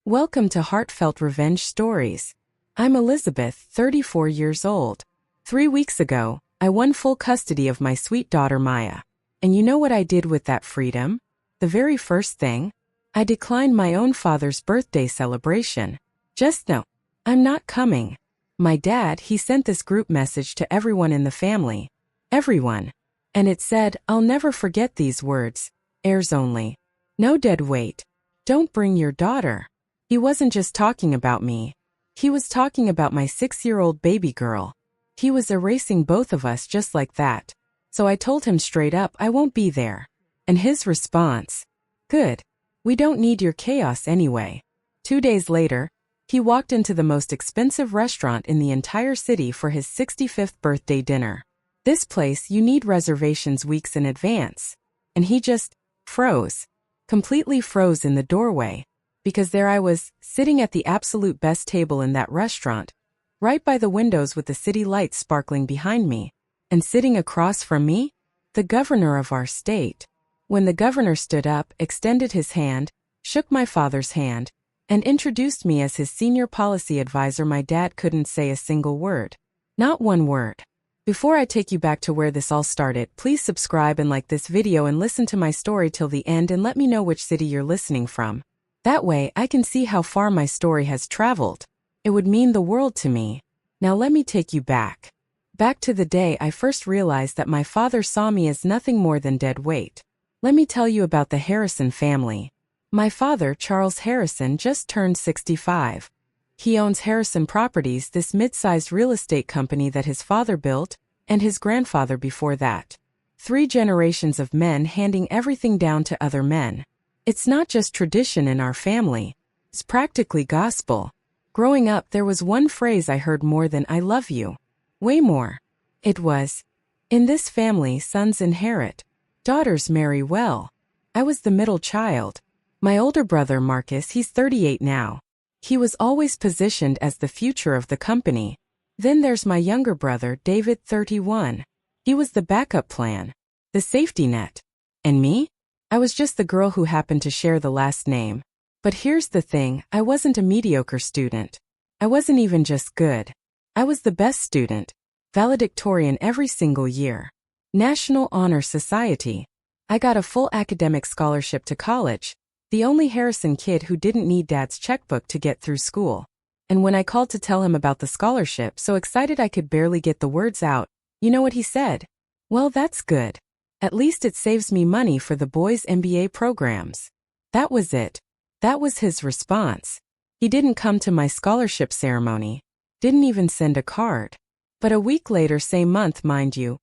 Welcome to Heartfelt Revenge Stories. I'm Elizabeth, 34 years old. 3 weeks ago, I won full custody of my sweet daughter Maya. And you know what I did with that freedom? The very first thing? I declined my own father's birthday celebration. Just no, I'm not coming. My dad, he sent this group message to everyone in the family. Everyone. And it said, I'll never forget these words. Heirs only. No dead weight. Don't bring your daughter. He wasn't just talking about me. He was talking about my 6-year-old baby girl. He was erasing both of us just like that. So I told him straight up I won't be there. And his response? Good. We don't need your chaos anyway. 2 days later, he walked into the most expensive restaurant in the entire city for his 65th birthday dinner. This place you need reservations weeks in advance. And he just froze. Completely froze in the doorway. Because there I was, sitting at the absolute best table in that restaurant, right by the windows with the city lights sparkling behind me, and sitting across from me, the governor of our state. When the governor stood up, extended his hand, shook my father's hand, and introduced me as his senior policy advisor, my dad couldn't say a single word. Not one word. Before I take you back to where this all started, please subscribe and like this video and listen to my story till the end and let me know which city you're listening from. That way, I can see how far my story has traveled. It would mean the world to me. Now let me take you back. Back to the day I first realized that my father saw me as nothing more than dead weight. Let me tell you about the Harrison family. My father, Charles Harrison, just turned 65. He owns Harrison Properties, this mid-sized real estate company that his father built, and his grandfather before that. 3 generations of men handing everything down to other men. It's not just tradition in our family. It's practically gospel. Growing up, there was one phrase I heard more than I love you. Way more. It was, in this family, sons inherit. Daughters marry well. I was the middle child. My older brother, Marcus, he's 38 now. He was always positioned as the future of the company. Then there's my younger brother, David, 31. He was the backup plan. The safety net. And me? I was just the girl who happened to share the last name. But here's the thing, I wasn't a mediocre student. I wasn't even just good. I was the best student. Valedictorian every single year. National Honor Society. I got a full academic scholarship to college. The only Harrison kid who didn't need dad's checkbook to get through school. And when I called to tell him about the scholarship, so excited I could barely get the words out, you know what he said? Well, that's good. At least it saves me money for the boys' MBA programs. That was it. That was his response. He didn't come to my scholarship ceremony. Didn't even send a card. But a week later, same month, mind you,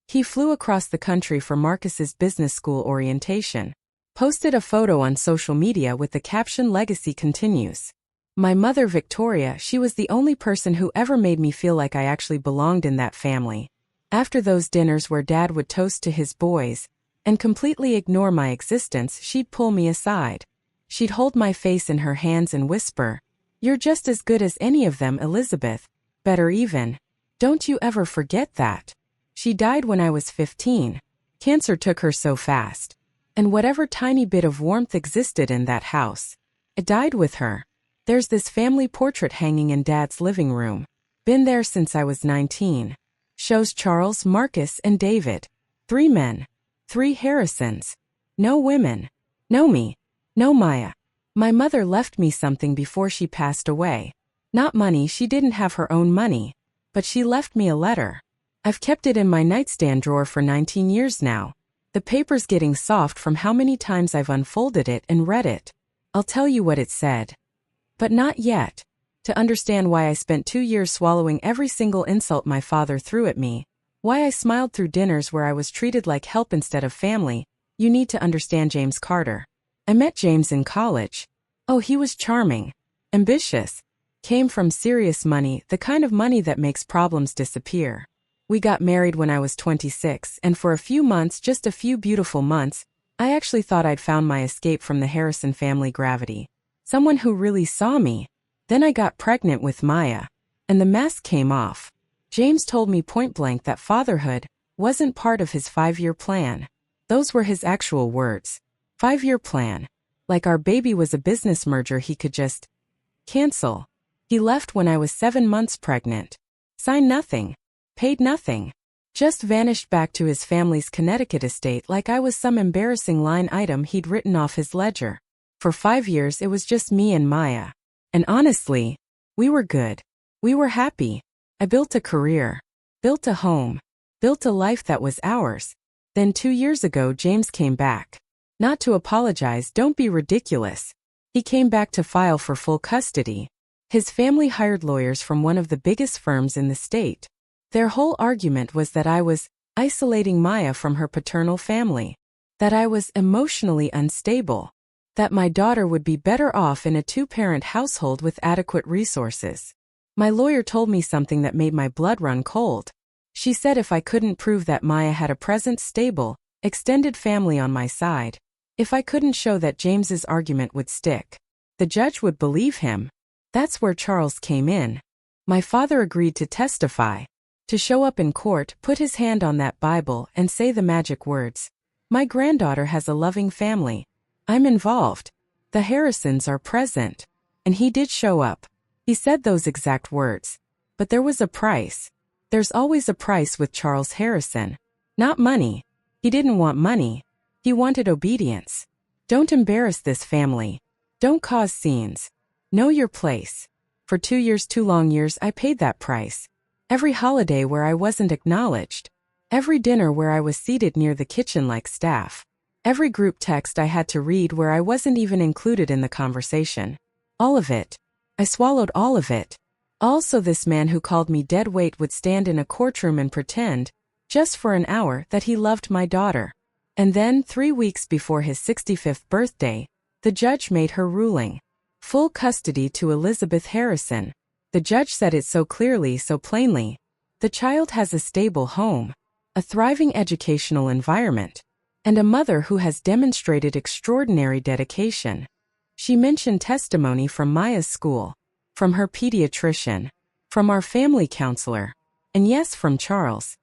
he flew across the country for Marcus's business school orientation. Posted a photo on social media with the caption "Legacy continues." My mother, Victoria, she was the only person who ever made me feel like I actually belonged in that family. After those dinners where Dad would toast to his boys and completely ignore my existence, she'd pull me aside. She'd hold my face in her hands and whisper, "You're just as good as any of them, Elizabeth. Better even. Don't you ever forget that." She died when I was 15. Cancer took her so fast. And whatever tiny bit of warmth existed in that house, it died with her. There's this family portrait hanging in Dad's living room. Been there since I was 19. Shows Charles, Marcus, and David. 3 men. 3 Harrisons. No women. No me. No Maya. My mother left me something before she passed away. Not money, she didn't have her own money. But she left me a letter. I've kept it in my nightstand drawer for 19 years now. The paper's getting soft from how many times I've unfolded it and read it. I'll tell you what it said. But not yet. To understand why I spent 2 years swallowing every single insult my father threw at me, why I smiled through dinners where I was treated like help instead of family, you need to understand James Carter. I met James in college. Oh, he was charming. Ambitious. Came from serious money, the kind of money that makes problems disappear. We got married when I was 26, and for a few months, just a few beautiful months, I actually thought I'd found my escape from the Harrison family gravity. Someone who really saw me. Then I got pregnant with Maya. And the mask came off. James told me point blank that fatherhood wasn't part of his 5-year plan. Those were his actual words. 5-year plan. Like our baby was a business merger he could just Cancel. He left when I was 7 months pregnant. Signed nothing. Paid nothing. Just vanished back to his family's Connecticut estate like I was some embarrassing line item he'd written off his ledger. For 5 years it was just me and Maya. And honestly, we were good. We were happy. I built a career. Built a home. Built a life that was ours. Then 2 years ago James came back. Not to apologize, don't be ridiculous. He came back to file for full custody. His family hired lawyers from one of the biggest firms in the state. Their whole argument was that I was isolating Maya from her paternal family. That I was emotionally unstable. That my daughter would be better off in a 2-parent household with adequate resources. My lawyer told me something that made my blood run cold. She said if I couldn't prove that Maya had a present, stable, extended family on my side, if I couldn't show that James's argument would stick, the judge would believe him. That's where Charles came in. My father agreed to testify, to show up in court, put his hand on that Bible and say the magic words. My granddaughter has a loving family. I'm involved. The Harrisons are present. And he did show up. He said those exact words. But there was a price. There's always a price with Charles Harrison. Not money. He didn't want money. He wanted obedience. Don't embarrass this family. Don't cause scenes. Know your place. For 2 years, 2 long years, I paid that price. Every holiday where I wasn't acknowledged. Every dinner where I was seated near the kitchen like staff. Every group text I had to read where I wasn't even included in the conversation. All of it. I swallowed all of it. Also, this man who called me dead weight would stand in a courtroom and pretend, just for an hour, that he loved my daughter. And then, 3 weeks before his 65th birthday, the judge made her ruling. Full custody to Elizabeth Harrison. The judge said it so clearly, so plainly. The child has a stable home, a thriving educational environment, and a mother who has demonstrated extraordinary dedication. She mentioned testimony from Maya's school, from her pediatrician, from our family counselor, and yes, from Charles.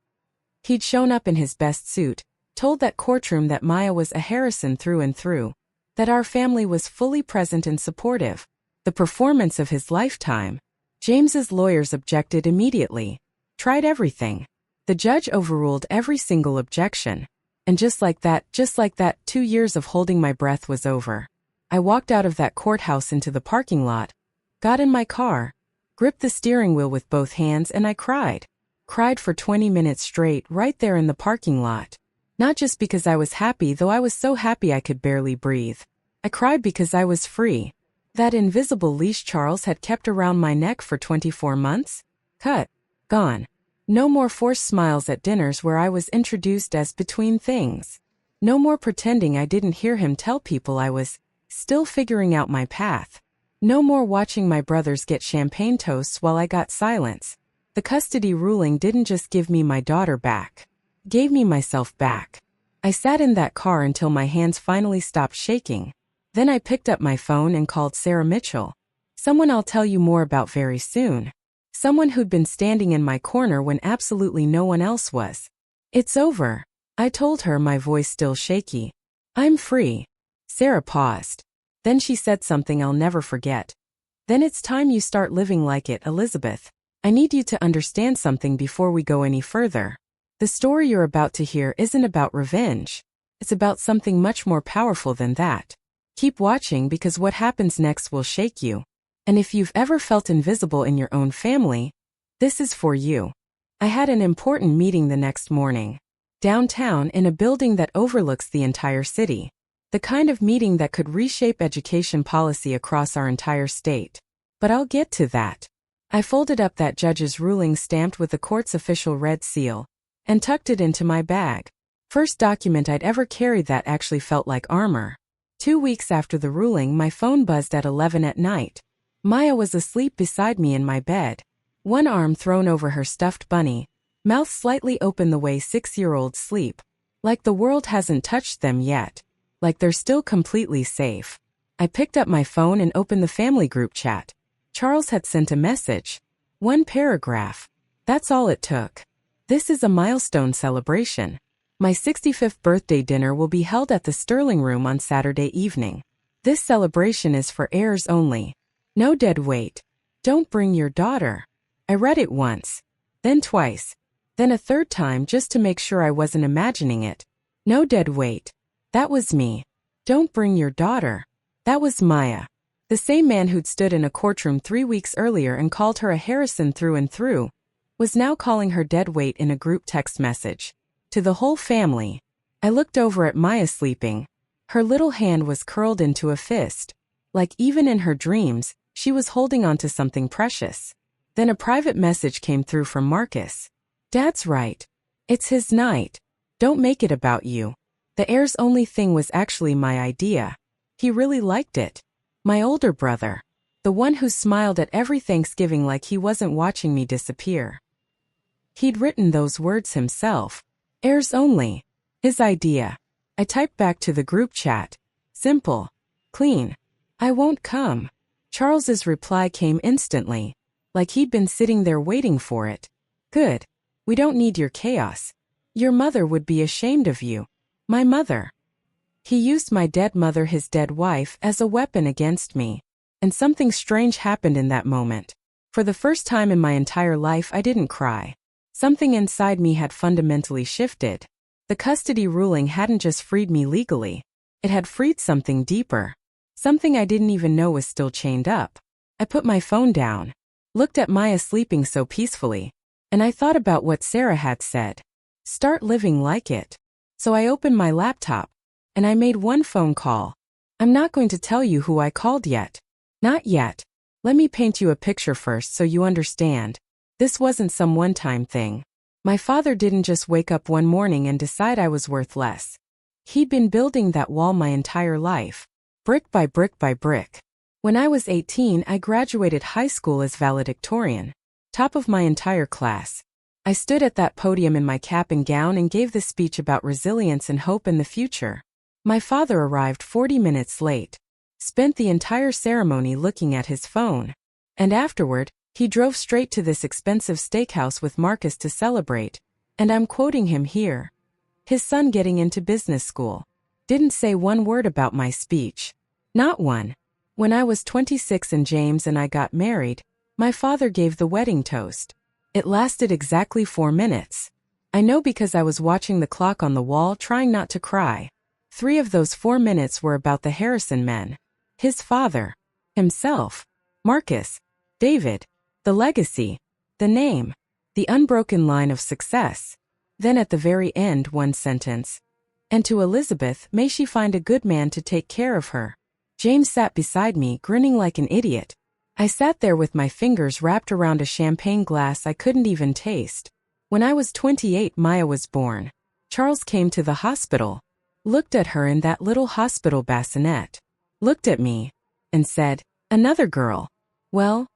He'd shown up in his best suit, told that courtroom that Maya was a Harrison through and through, that our family was fully present and supportive. The performance of his lifetime. James's lawyers objected immediately. Tried everything. The judge overruled every single objection. And just like that, 2 years of holding my breath was over. I walked out of that courthouse into the parking lot, got in my car, gripped the steering wheel with both hands, and I cried. Cried for 20 minutes straight right there in the parking lot. Not just because I was happy, though I was so happy I could barely breathe. I cried because I was free. That invisible leash Charles had kept around my neck for 24 months? Cut. Gone. No more forced smiles at dinners where I was introduced as between things. No more pretending I didn't hear him tell people I was still figuring out my path. No more watching my brothers get champagne toasts while I got silence. The custody ruling didn't just give me my daughter back. Gave me myself back. I sat in that car until my hands finally stopped shaking. Then I picked up my phone and called Sarah Mitchell. Someone I'll tell you more about very soon. Someone who'd been standing in my corner when absolutely no one else was. It's over, I told her, my voice still shaky. I'm free. Sarah paused. Then she said something I'll never forget. Then it's time you start living like it, Elizabeth. I need you to understand something before we go any further. The story you're about to hear isn't about revenge. It's about something much more powerful than that. Keep watching because what happens next will shake you. And if you've ever felt invisible in your own family, this is for you. I had an important meeting the next morning. Downtown in a building that overlooks the entire city. The kind of meeting that could reshape education policy across our entire state. But I'll get to that. I folded up that judge's ruling stamped with the court's official red seal and tucked it into my bag. First document I'd ever carried that actually felt like armor. 2 weeks after the ruling, my phone buzzed at 11 at night. Maya was asleep beside me in my bed. One arm thrown over her stuffed bunny, mouth slightly open the way 6-year-olds sleep. Like the world hasn't touched them yet. Like they're still completely safe. I picked up my phone and opened the family group chat. Charles had sent a message. 1 paragraph. That's all it took. This is a milestone celebration. My 65th birthday dinner will be held at the Sterling Room on Saturday evening. This celebration is for heirs only. No dead weight. Don't bring your daughter. I read it once, then twice, then a third time just to make sure I wasn't imagining it. No dead weight. That was me. Don't bring your daughter. That was Maya. The same man who'd stood in a courtroom 3 weeks earlier and called her a Harrison through and through, was now calling her dead weight in a group text message. To the whole family. I looked over at Maya sleeping. Her little hand was curled into a fist. Like even in her dreams, she was holding on to something precious. Then a private message came through from Marcus. Dad's right. It's his night. Don't make it about you. The heir's only thing was actually my idea. He really liked it. My older brother. The one who smiled at every Thanksgiving like he wasn't watching me disappear. He'd written those words himself. Heirs only. His idea. I typed back to the group chat. Simple. Clean. I won't come. Charles's reply came instantly. Like he'd been sitting there waiting for it. Good. We don't need your chaos. Your mother would be ashamed of you. My mother. He used my dead mother, his dead wife, as a weapon against me. And something strange happened in that moment. For the first time in my entire life, I didn't cry. Something inside me had fundamentally shifted. The custody ruling hadn't just freed me legally. It had freed something deeper. Something I didn't even know was still chained up. I put my phone down. Looked at Maya sleeping so peacefully. And I thought about what Sarah had said. Start living like it. So I opened my laptop. And I made one phone call. I'm not going to tell you who I called yet. Not yet. Let me paint you a picture first so you understand. This wasn't some one-time thing. My father didn't just wake up one morning and decide I was worth less. He'd been building that wall my entire life. Brick by brick by brick. When I was 18, I graduated high school as valedictorian. Top of my entire class. I stood at that podium in my cap and gown and gave the speech about resilience and hope in the future. My father arrived 40 minutes late. Spent the entire ceremony looking at his phone. And afterward, he drove straight to this expensive steakhouse with Marcus to celebrate. And I'm quoting him here. His son getting into business school. Didn't say one word about my speech. Not one. When I was 26 and James and I got married, my father gave the wedding toast. It lasted exactly 4 minutes. I know because I was watching the clock on the wall trying not to cry. 3 of those 4 minutes were about the Harrison men. His father. Himself. Marcus. David. The legacy. The name. The unbroken line of success. Then at the very end, one sentence. And to Elizabeth, may she find a good man to take care of her. James sat beside me, grinning like an idiot. I sat there with my fingers wrapped around a champagne glass I couldn't even taste. When I was 28, Maya was born. Charles came to the hospital. Looked at her in that little hospital bassinet. Looked at me. And said, another girl. Well,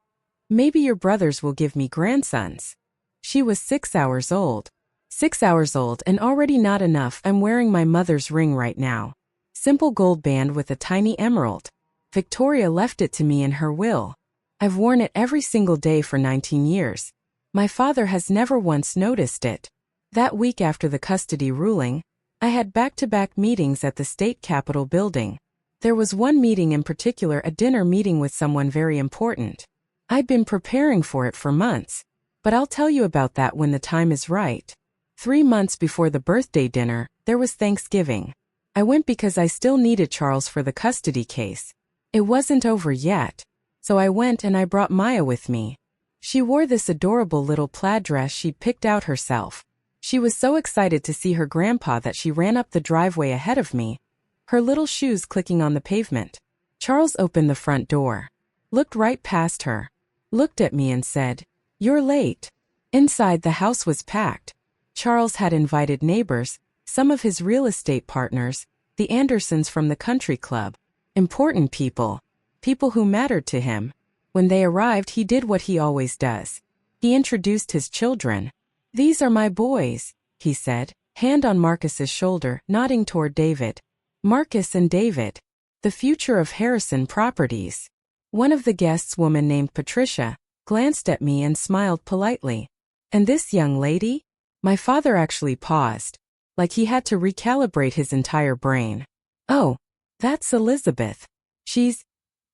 maybe your brothers will give me grandsons. She was 6 hours old. 6 hours old and already not enough. I'm wearing my mother's ring right now. Simple gold band with a tiny emerald. Victoria left it to me in her will. I've worn it every single day for 19 years. My father has never once noticed it. That week after the custody ruling, I had back-to-back meetings at the state capitol building. There was one meeting in particular, a dinner meeting with someone very important. I'd been preparing for it for months, but I'll tell you about that when the time is right. 3 months before the birthday dinner, there was Thanksgiving. I went because I still needed Charles for the custody case. It wasn't over yet, so I went and I brought Maya with me. She wore this adorable little plaid dress she'd picked out herself. She was so excited to see her grandpa that she ran up the driveway ahead of me, her little shoes clicking on the pavement. Charles opened the front door, looked right past her, looked at me and said, "You're late." Inside, the house was packed. Charles had invited neighbors, some of his real estate partners, the Andersons from the country club. Important people. People who mattered to him. When they arrived, he did what he always does. He introduced his children. "These are my boys," he said, hand on Marcus's shoulder, nodding toward David. Marcus and David. The future of Harrison Properties. One of the guests, woman named Patricia, glanced at me and smiled politely. And this young lady? My father actually paused, like he had to recalibrate his entire brain. "Oh, that's Elizabeth. She's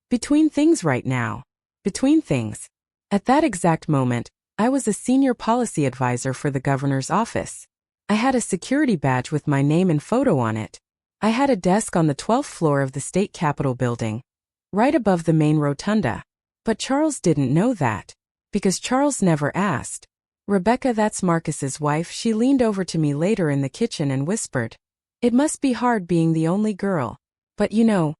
between things right now." between things. At that exact moment, I was a senior policy advisor for the governor's office. I had a security badge with my name and photo on it. I had a desk on the 12th floor of the state capitol building, right above the main rotunda. But Charles didn't know that, because Charles never asked. Rebecca, that's Marcus's wife, she leaned over to me later in the kitchen and whispered, "It must be hard being the only girl. But you know,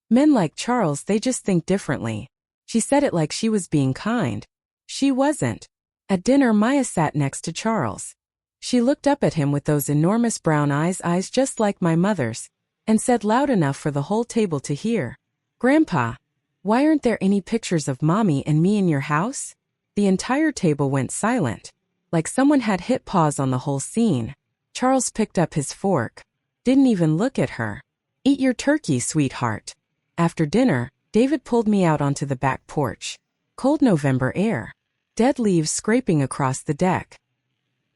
men like Charles, they just think differently." She said it like she was being kind. She wasn't. At dinner, Maya sat next to Charles. She looked up at him with those enormous brown eyes just like my mother's, and said loud enough for the whole table to hear, "Grandpa, why aren't there any pictures of Mommy and me in your house?" The entire table went silent, like someone had hit pause on the whole scene. Charles picked up his fork. Didn't even look at her. "Eat your turkey, sweetheart." After dinner, David pulled me out onto the back porch. Cold November air. Dead leaves scraping across the deck.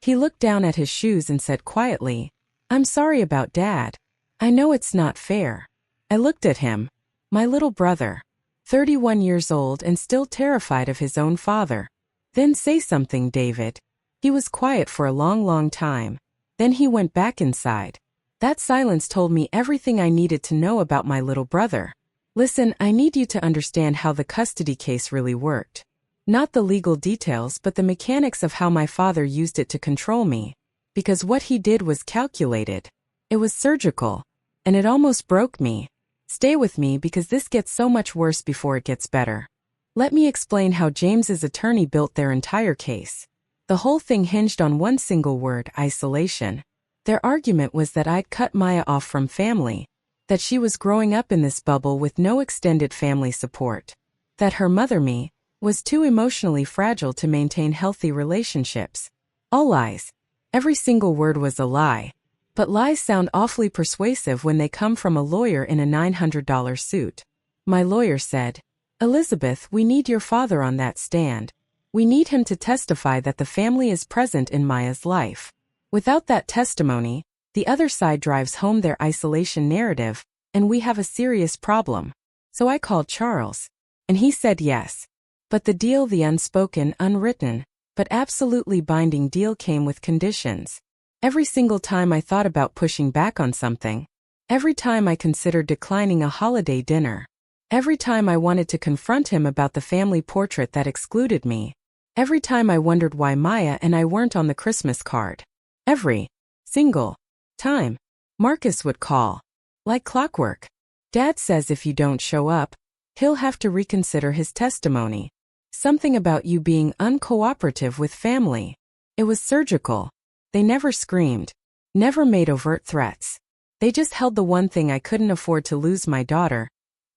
He looked down at his shoes and said quietly, "I'm sorry about Dad. I know it's not fair." I looked at him. My little brother. 31 years old and still terrified of his own father. "Then say something, David." He was quiet for a long time. Then he went back inside. That silence told me everything I needed to know about my little brother. "Listen, I need you to understand how the custody case really worked. Not the legal details, but the mechanics of how my father used it to control me. Because what he did was calculated. It was surgical. And it almost broke me. Stay with me because this gets so much worse before it gets better. Let me explain how James's attorney built their entire case. The whole thing hinged on one single word: isolation. Their argument was that I'd cut Maya off from family, that she was growing up in this bubble with no extended family support, that her mother, me, was too emotionally fragile to maintain healthy relationships. All lies. Every single word was a lie. But lies sound awfully persuasive when they come from a lawyer in a $900 suit. My lawyer said, "Elizabeth, we need your father on that stand. We need him to testify that the family is present in Maya's life. Without that testimony, the other side drives home their isolation narrative, and we have a serious problem." So I called Charles. And he said yes. But the deal, the unspoken, unwritten, but absolutely binding deal, came with conditions. Every single time I thought about pushing back on something, every time I considered declining a holiday dinner, every time I wanted to confront him about the family portrait that excluded me, every time I wondered why Maya and I weren't on the Christmas card, every single time, Marcus would call. Like clockwork. "Dad says if you don't show up, he'll have to reconsider his testimony. Something about you being uncooperative with family." It was surgical. They never screamed, never made overt threats. They just held the one thing I couldn't afford to lose, my daughter,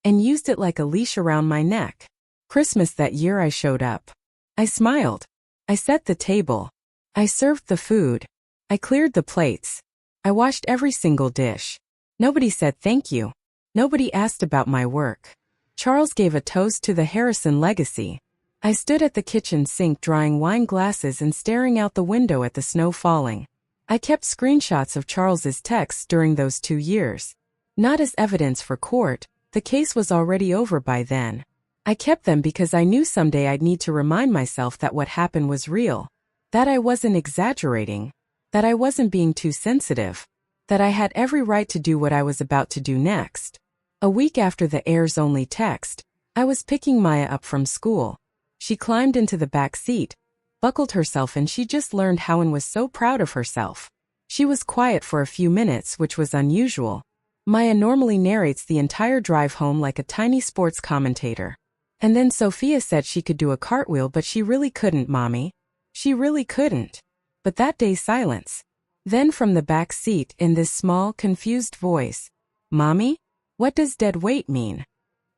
and used it like a leash around my neck. Christmas that year I showed up. I smiled. I set the table. I served the food. I cleared the plates. I washed every single dish. Nobody said thank you. Nobody asked about my work. Charles gave a toast to the Harrison legacy. I stood at the kitchen sink drying wine glasses and staring out the window at the snow falling. I kept screenshots of Charles's texts during those 2 years. Not as evidence for court, the case was already over by then. I kept them because I knew someday I'd need to remind myself that what happened was real. That I wasn't exaggerating. That I wasn't being too sensitive. That I had every right to do what I was about to do next. A week after the heirs only text, I was picking Maya up from school. She climbed into the back seat, buckled herself in. She just learned how and was so proud of herself. She was quiet for a few minutes, which was unusual. Maya normally narrates the entire drive home like a tiny sports commentator. And then Sophia said she could do a cartwheel, but she really couldn't, Mommy. She really couldn't. But that day, silence. Then from the back seat, in this small, confused voice, "Mommy? What does dead weight mean?"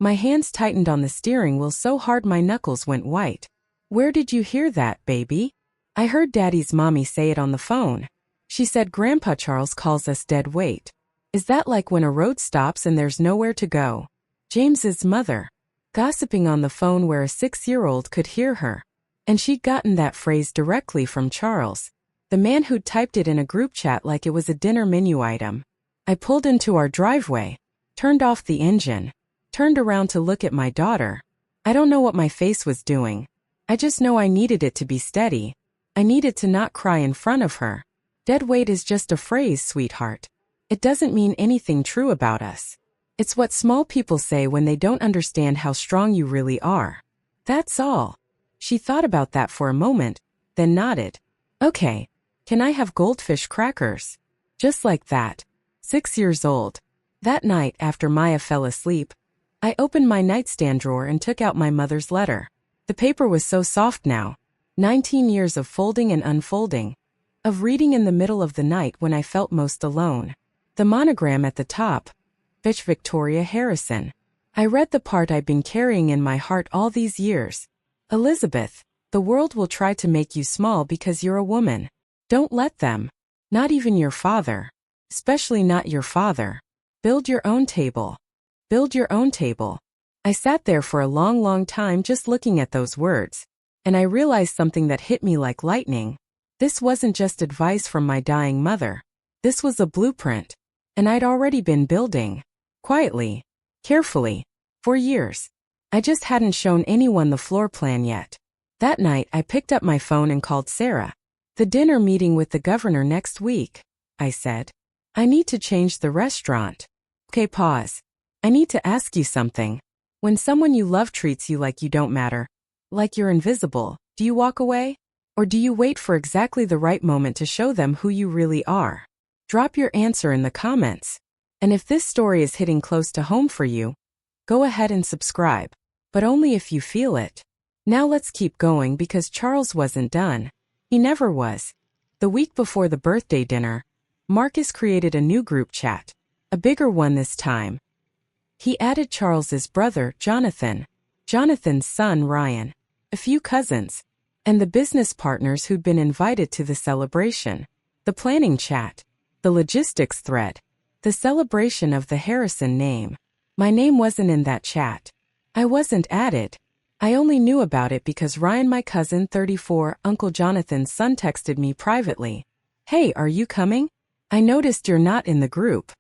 My hands tightened on the steering wheel so hard my knuckles went white. "Where did you hear that, baby?" "I heard Daddy's mommy say it on the phone. She said Grandpa Charles calls us dead weight. Is that like when a road stops and there's nowhere to go?" James's mother. Gossiping on the phone where a 6-year-old could hear her. And she'd gotten that phrase directly from Charles, the man who'd typed it in a group chat like it was a dinner menu item. I pulled into our driveway, turned off the engine, turned around to look at my daughter. I don't know what my face was doing. I just know I needed it to be steady. I needed to not cry in front of her. Dead weight is just a phrase, sweetheart. It doesn't mean anything true about us. It's what small people say when they don't understand how strong you really are. That's all. She thought about that for a moment, then nodded. Okay. Can I have goldfish crackers? Just like that. 6 years old. That night after Maya fell asleep, I opened my nightstand drawer and took out my mother's letter. The paper was so soft now. 19 years of folding and unfolding. Of reading in the middle of the night when I felt most alone. The monogram at the top. Bitch Victoria Harrison. I read the part I'd been carrying in my heart all these years. Elizabeth, the world will try to make you small because you're a woman. Don't let them. Not even your father. Especially not your father. Build your own table. Build your own table. I sat there for a long time just looking at those words. And I realized something that hit me like lightning. This wasn't just advice from my dying mother. This was a blueprint. And I'd already been building. Quietly. Carefully. For years. I just hadn't shown anyone the floor plan yet. That night I picked up my phone and called Sarah. The dinner meeting with the governor next week, I said. I need to change the restaurant. Okay, pause. I need to ask you something. When someone you love treats you like you don't matter, like you're invisible, do you walk away? Or do you wait for exactly the right moment to show them who you really are? Drop your answer in the comments. And if this story is hitting close to home for you, go ahead and subscribe. But only if you feel it. Now let's keep going because Charles wasn't done. He never was. The week before the birthday dinner, Marcus created a new group chat. A bigger one this time. He added Charles's brother, Jonathan, Jonathan's son, Ryan, a few cousins, and the business partners who'd been invited to the celebration. The planning chat. The logistics thread. The celebration of the Harrison name. My name wasn't in that chat. I wasn't added. I only knew about it because Ryan, my cousin, 34, Uncle Jonathan's son, texted me privately. Hey, are you coming? I noticed you're not in the group.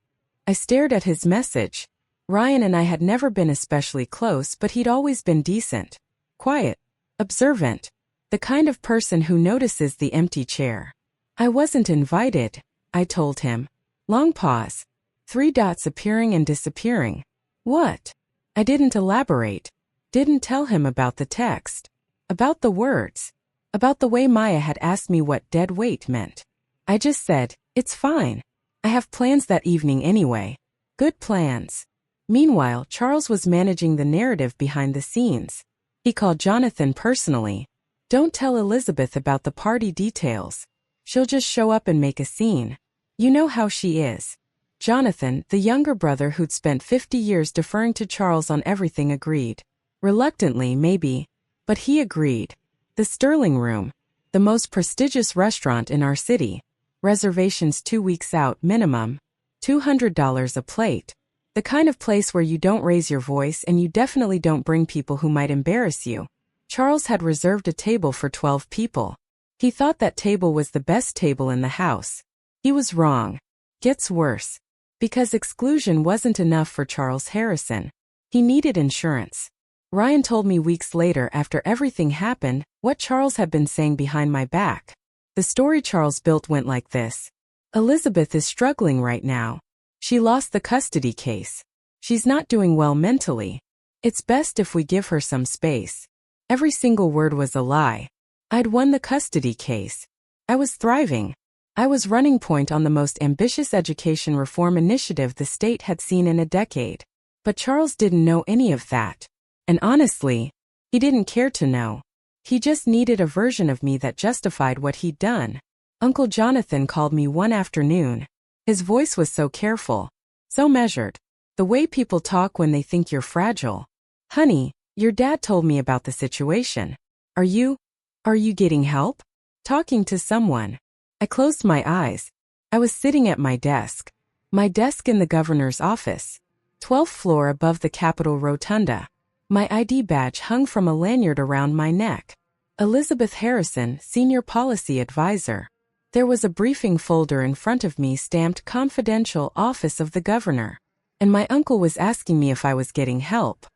I stared at his message. Ryan and I had never been especially close, but he'd always been decent. Quiet. Observant. The kind of person who notices the empty chair. I wasn't invited, I told him. Long pause. 3 dots appearing and disappearing. What? I didn't elaborate. Didn't tell him about the text. About the words. About the way Maya had asked me what dead weight meant. I just said, it's fine. I have plans that evening anyway. Good plans. Meanwhile, Charles was managing the narrative behind the scenes. He called Jonathan personally. Don't tell Elizabeth about the party details. She'll just show up and make a scene. You know how she is. Jonathan, the younger brother who'd spent 50 years deferring to Charles on everything, agreed. Reluctantly, maybe. But he agreed. The Sterling Room. The most prestigious restaurant in our city. Reservations 2 weeks out minimum. $200 a plate. The kind of place where you don't raise your voice and you definitely don't bring people who might embarrass you. Charles had reserved a table for 12 people. He thought that table was the best table in the house. He was wrong. Gets worse. Because exclusion wasn't enough for Charles Harrison. He needed insurance. Ryan told me weeks later after everything happened what Charles had been saying behind my back. The story Charles built went like this. Elizabeth is struggling right now. She lost the custody case. She's not doing well mentally. It's best if we give her some space. Every single word was a lie. I'd won the custody case. I was thriving. I was running point on the most ambitious education reform initiative the state had seen in a decade. But Charles didn't know any of that. And honestly, he didn't care to know. He just needed a version of me that justified what he'd done. Uncle Jonathan called me one afternoon. His voice was so careful, so measured. The way people talk when they think you're fragile. Honey, your dad told me about the situation. Are you getting help? Talking to someone. I closed my eyes. I was sitting at my desk. My desk in the governor's office. 12th floor above the Capitol Rotunda. My ID badge hung from a lanyard around my neck. Elizabeth Harrison, Senior Policy Advisor. There was a briefing folder in front of me stamped Confidential Office of the Governor. And my uncle was asking me if I was getting help.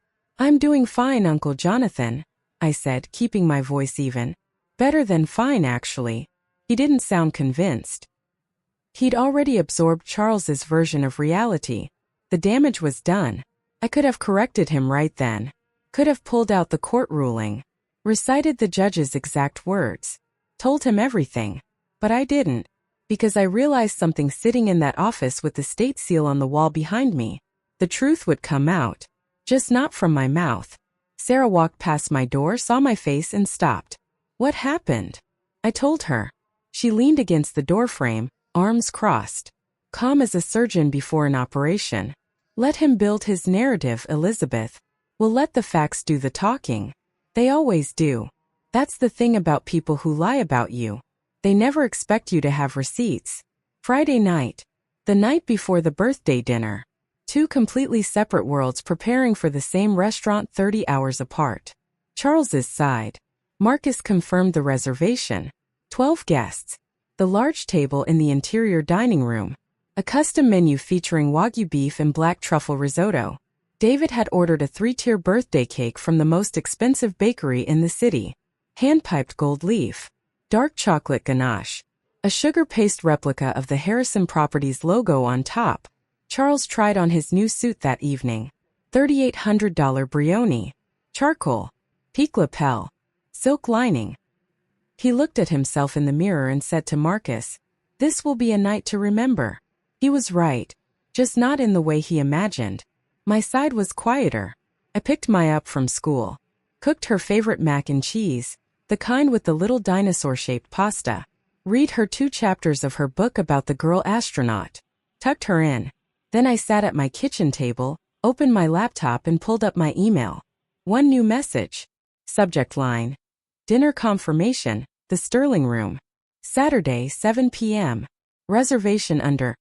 I'm doing fine, Uncle Jonathan, I said, keeping my voice even. Better than fine, actually. He didn't sound convinced. He'd already absorbed Charles's version of reality. The damage was done. I could have corrected him right then. Could have pulled out the court ruling. Recited the judge's exact words. Told him everything. But I didn't. Because I realized something sitting in that office with the state seal on the wall behind me. The truth would come out. Just not from my mouth. Sarah walked past my door, saw my face, and stopped. What happened? I told her. She leaned against the doorframe, arms crossed. Calm as a surgeon before an operation. Let him build his narrative, Elizabeth. We'll let the facts do the talking. They always do. That's the thing about people who lie about you. They never expect you to have receipts. Friday night. The night before the birthday dinner. Two completely separate worlds preparing for the same restaurant 30 hours apart. Charles's side. Marcus confirmed the reservation. 12 guests. The large table in the interior dining room. A custom menu featuring Wagyu beef and black truffle risotto. David had ordered a 3-tier birthday cake from the most expensive bakery in the city. Hand-piped gold leaf. Dark chocolate ganache. A sugar paste replica of the Harrison Properties logo on top. Charles tried on his new suit that evening. $3,800 Brioni. Charcoal. Peak lapel. Silk lining. He looked at himself in the mirror and said to Marcus, "This will be a night to remember." He was right. Just not in the way he imagined. My side was quieter. I picked Maya up from school. Cooked her favorite mac and cheese. The kind with the little dinosaur-shaped pasta. Read her 2 chapters of her book about the girl astronaut. Tucked her in. Then I sat at my kitchen table, opened my laptop and pulled up my email. One new message. Subject line. Dinner confirmation, the Sterling Room. Saturday, 7 p.m. Reservation under.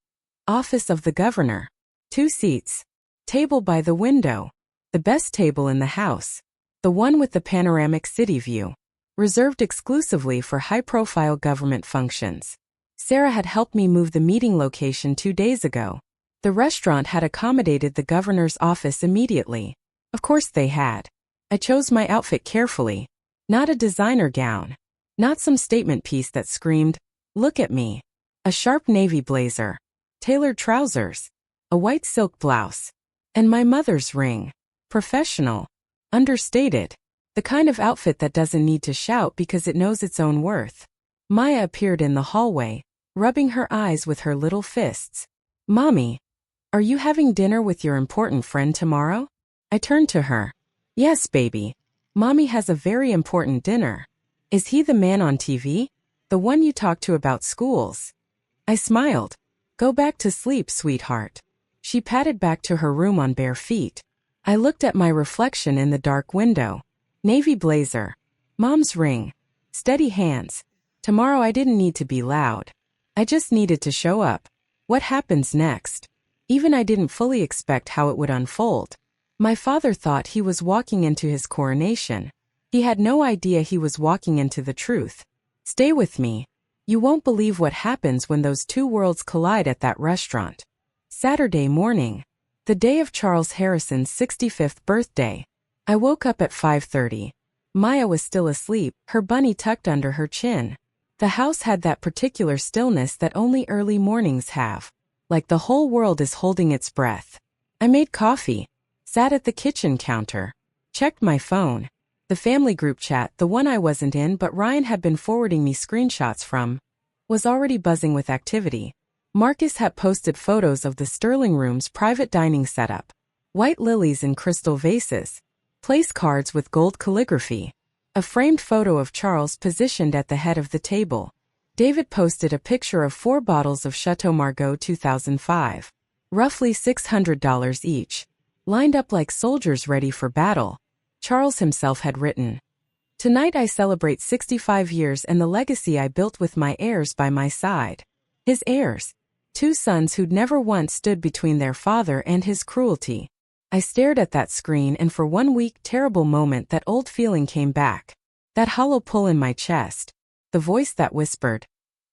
Office of the Governor. 2 seats. Table by the window. The best table in the house. The one with the panoramic city view. Reserved exclusively for high-profile government functions. Sarah had helped me move the meeting location 2 days ago. The restaurant had accommodated the governor's office immediately. Of course they had. I chose my outfit carefully. Not a designer gown. Not some statement piece that screamed, "Look at me." A sharp navy blazer. Tailored trousers. A white silk blouse. And my mother's ring. Professional. Understated. The kind of outfit that doesn't need to shout because it knows its own worth. Maya appeared in the hallway, rubbing her eyes with her little fists. "Mommy, are you having dinner with your important friend tomorrow?" I turned to her. "Yes, baby. Mommy has a very important dinner." "Is he the man on TV? The one you talk to about schools?" I smiled. "Go back to sleep, sweetheart." She padded back to her room on bare feet. I looked at my reflection in the dark window. Navy blazer. Mom's ring. Steady hands. Tomorrow I didn't need to be loud. I just needed to show up. What happens next? Even I didn't fully expect how it would unfold. My father thought he was walking into his coronation. He had no idea he was walking into the truth. Stay with me. You won't believe what happens when those 2 worlds collide at that restaurant. Saturday morning. The day of Charles Harrison's 65th birthday. I woke up at 5:30. Maya was still asleep, her bunny tucked under her chin. The house had that particular stillness that only early mornings have. Like the whole world is holding its breath. I made coffee. Sat at the kitchen counter. Checked my phone. The family group chat, the one I wasn't in but Ryan had been forwarding me screenshots from, was already buzzing with activity. Marcus had posted photos of the Sterling Room's private dining setup. White lilies in crystal vases. Place cards with gold calligraphy. A framed photo of Charles positioned at the head of the table. David posted a picture of 4 bottles of Chateau Margaux 2005. Roughly $600 each. Lined up like soldiers ready for battle. Charles himself had written, "Tonight I celebrate 65 years and the legacy I built with my heirs by my side." His heirs. 2 sons who'd never once stood between their father and his cruelty. I stared at that screen and for 1 week terrible moment that old feeling came back. That hollow pull in my chest. The voice that whispered,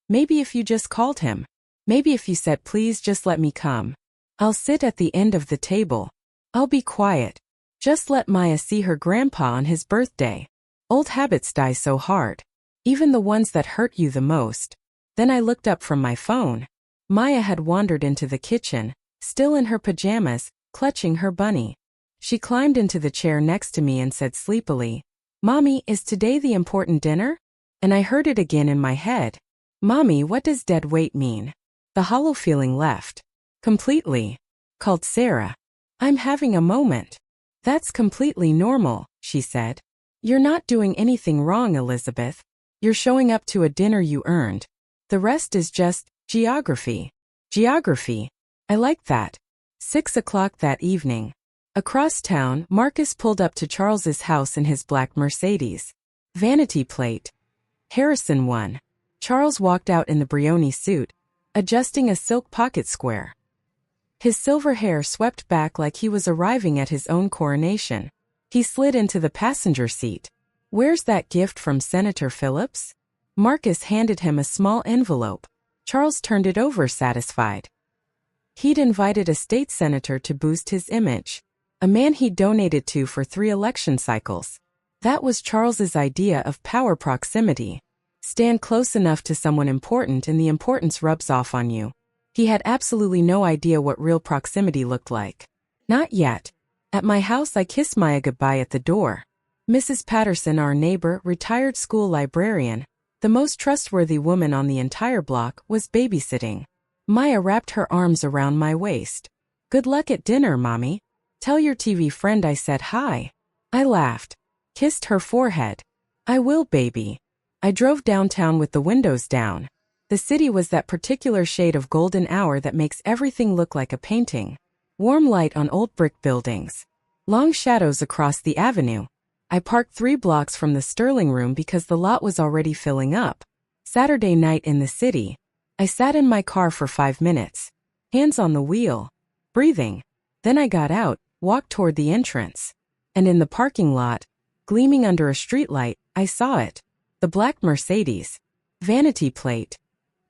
"Maybe if you just called him. Maybe if you said please just let me come. I'll sit at the end of the table. I'll be quiet. Just let Maya see her grandpa on his birthday. Old habits die so hard. Even the ones that hurt you the most. Then I looked up from my phone. Maya had wandered into the kitchen, still in her pajamas, clutching her bunny. She climbed into the chair next to me and said sleepily, "Mommy, is today the important dinner?" And I heard it again in my head. "Mommy, what does dead weight mean?" The hollow feeling left. Completely. Called Sarah. "I'm having a moment." "That's completely normal," she said. "You're not doing anything wrong, Elizabeth. You're showing up to a dinner you earned. The rest is just geography." Geography. I like that. 6 o'clock that evening. Across town, Marcus pulled up to Charles's house in his black Mercedes. Vanity plate. Harrison 1. Charles walked out in the Brioni suit, adjusting a silk pocket square. His silver hair swept back like he was arriving at his own coronation. He slid into the passenger seat. "Where's that gift from Senator Phillips?" Marcus handed him a small envelope. Charles turned it over satisfied. He'd invited a state senator to boost his image. A man he'd donated to for 3 election cycles. That was Charles's idea of power proximity. Stand close enough to someone important and the importance rubs off on you. He had absolutely no idea what real proximity looked like. Not yet. At my house I kissed Maya goodbye at the door. Mrs. Patterson, our neighbor, retired school librarian, the most trustworthy woman on the entire block, was babysitting. Maya wrapped her arms around my waist. "Good luck at dinner, Mommy. Tell your TV friend I said hi." I laughed. Kissed her forehead. "I will, baby." I drove downtown with the windows down. The city was that particular shade of golden hour that makes everything look like a painting. Warm light on old brick buildings. Long shadows across the avenue. I parked 3 blocks from the Sterling Room because the lot was already filling up. Saturday night in the city. I sat in my car for 5 minutes. Hands on the wheel. Breathing. Then I got out, walked toward the entrance. And in the parking lot, gleaming under a streetlight, I saw it. The black Mercedes. Vanity plate.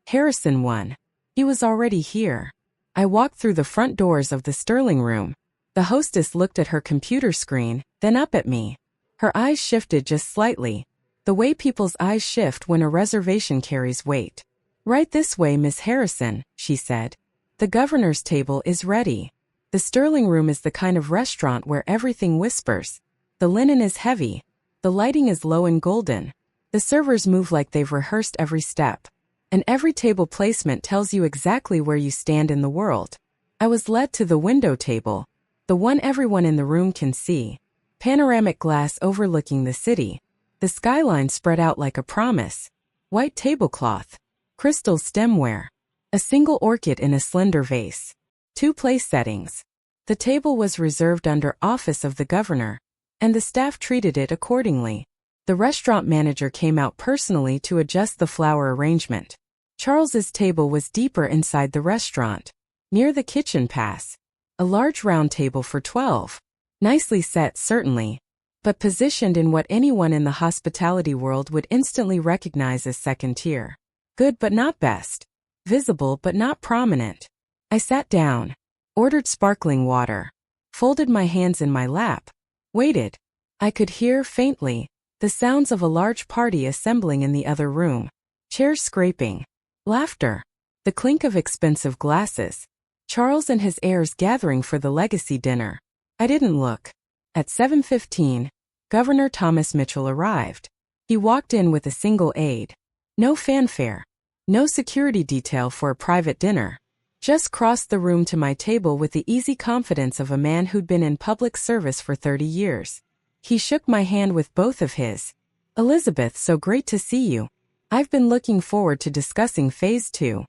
Harrison 1. He was already here. I walked through the front doors of the Sterling Room. The hostess looked at her computer screen, then up at me. Her eyes shifted just slightly, the way people's eyes shift when a reservation carries weight. "Right this way, Miss Harrison," she said. "The governor's table is ready." The Sterling Room is the kind of restaurant where everything whispers. The linen is heavy. The lighting is low and golden. The servers move like they've rehearsed every step. And every table placement tells you exactly where you stand in the world. I was led to the window table, the one everyone in the room can see. Panoramic glass overlooking the city. The skyline spread out like a promise. White tablecloth. Crystal stemware. A single orchid in a slender vase. 2 place settings. The table was reserved under Office of the Governor, and the staff treated it accordingly. The restaurant manager came out personally to adjust the flower arrangement. Charles's table was deeper inside the restaurant, near the kitchen pass. A large round table for 12. Nicely set, certainly, but positioned in what anyone in the hospitality world would instantly recognize as second tier. Good but not best. Visible but not prominent. I sat down, ordered sparkling water, folded my hands in my lap, waited. I could hear, faintly, the sounds of a large party assembling in the other room. Chairs scraping. Laughter. The clink of expensive glasses. Charles and his heirs gathering for the legacy dinner. I didn't look. At 7:15, Governor Thomas Mitchell arrived. He walked in with a single aide. No fanfare. No security detail for a private dinner. Just crossed the room to my table with the easy confidence of a man who'd been in public service for 30 years. He shook my hand with both of his. "Elizabeth, so great to see you. I've been looking forward to discussing Phase 2.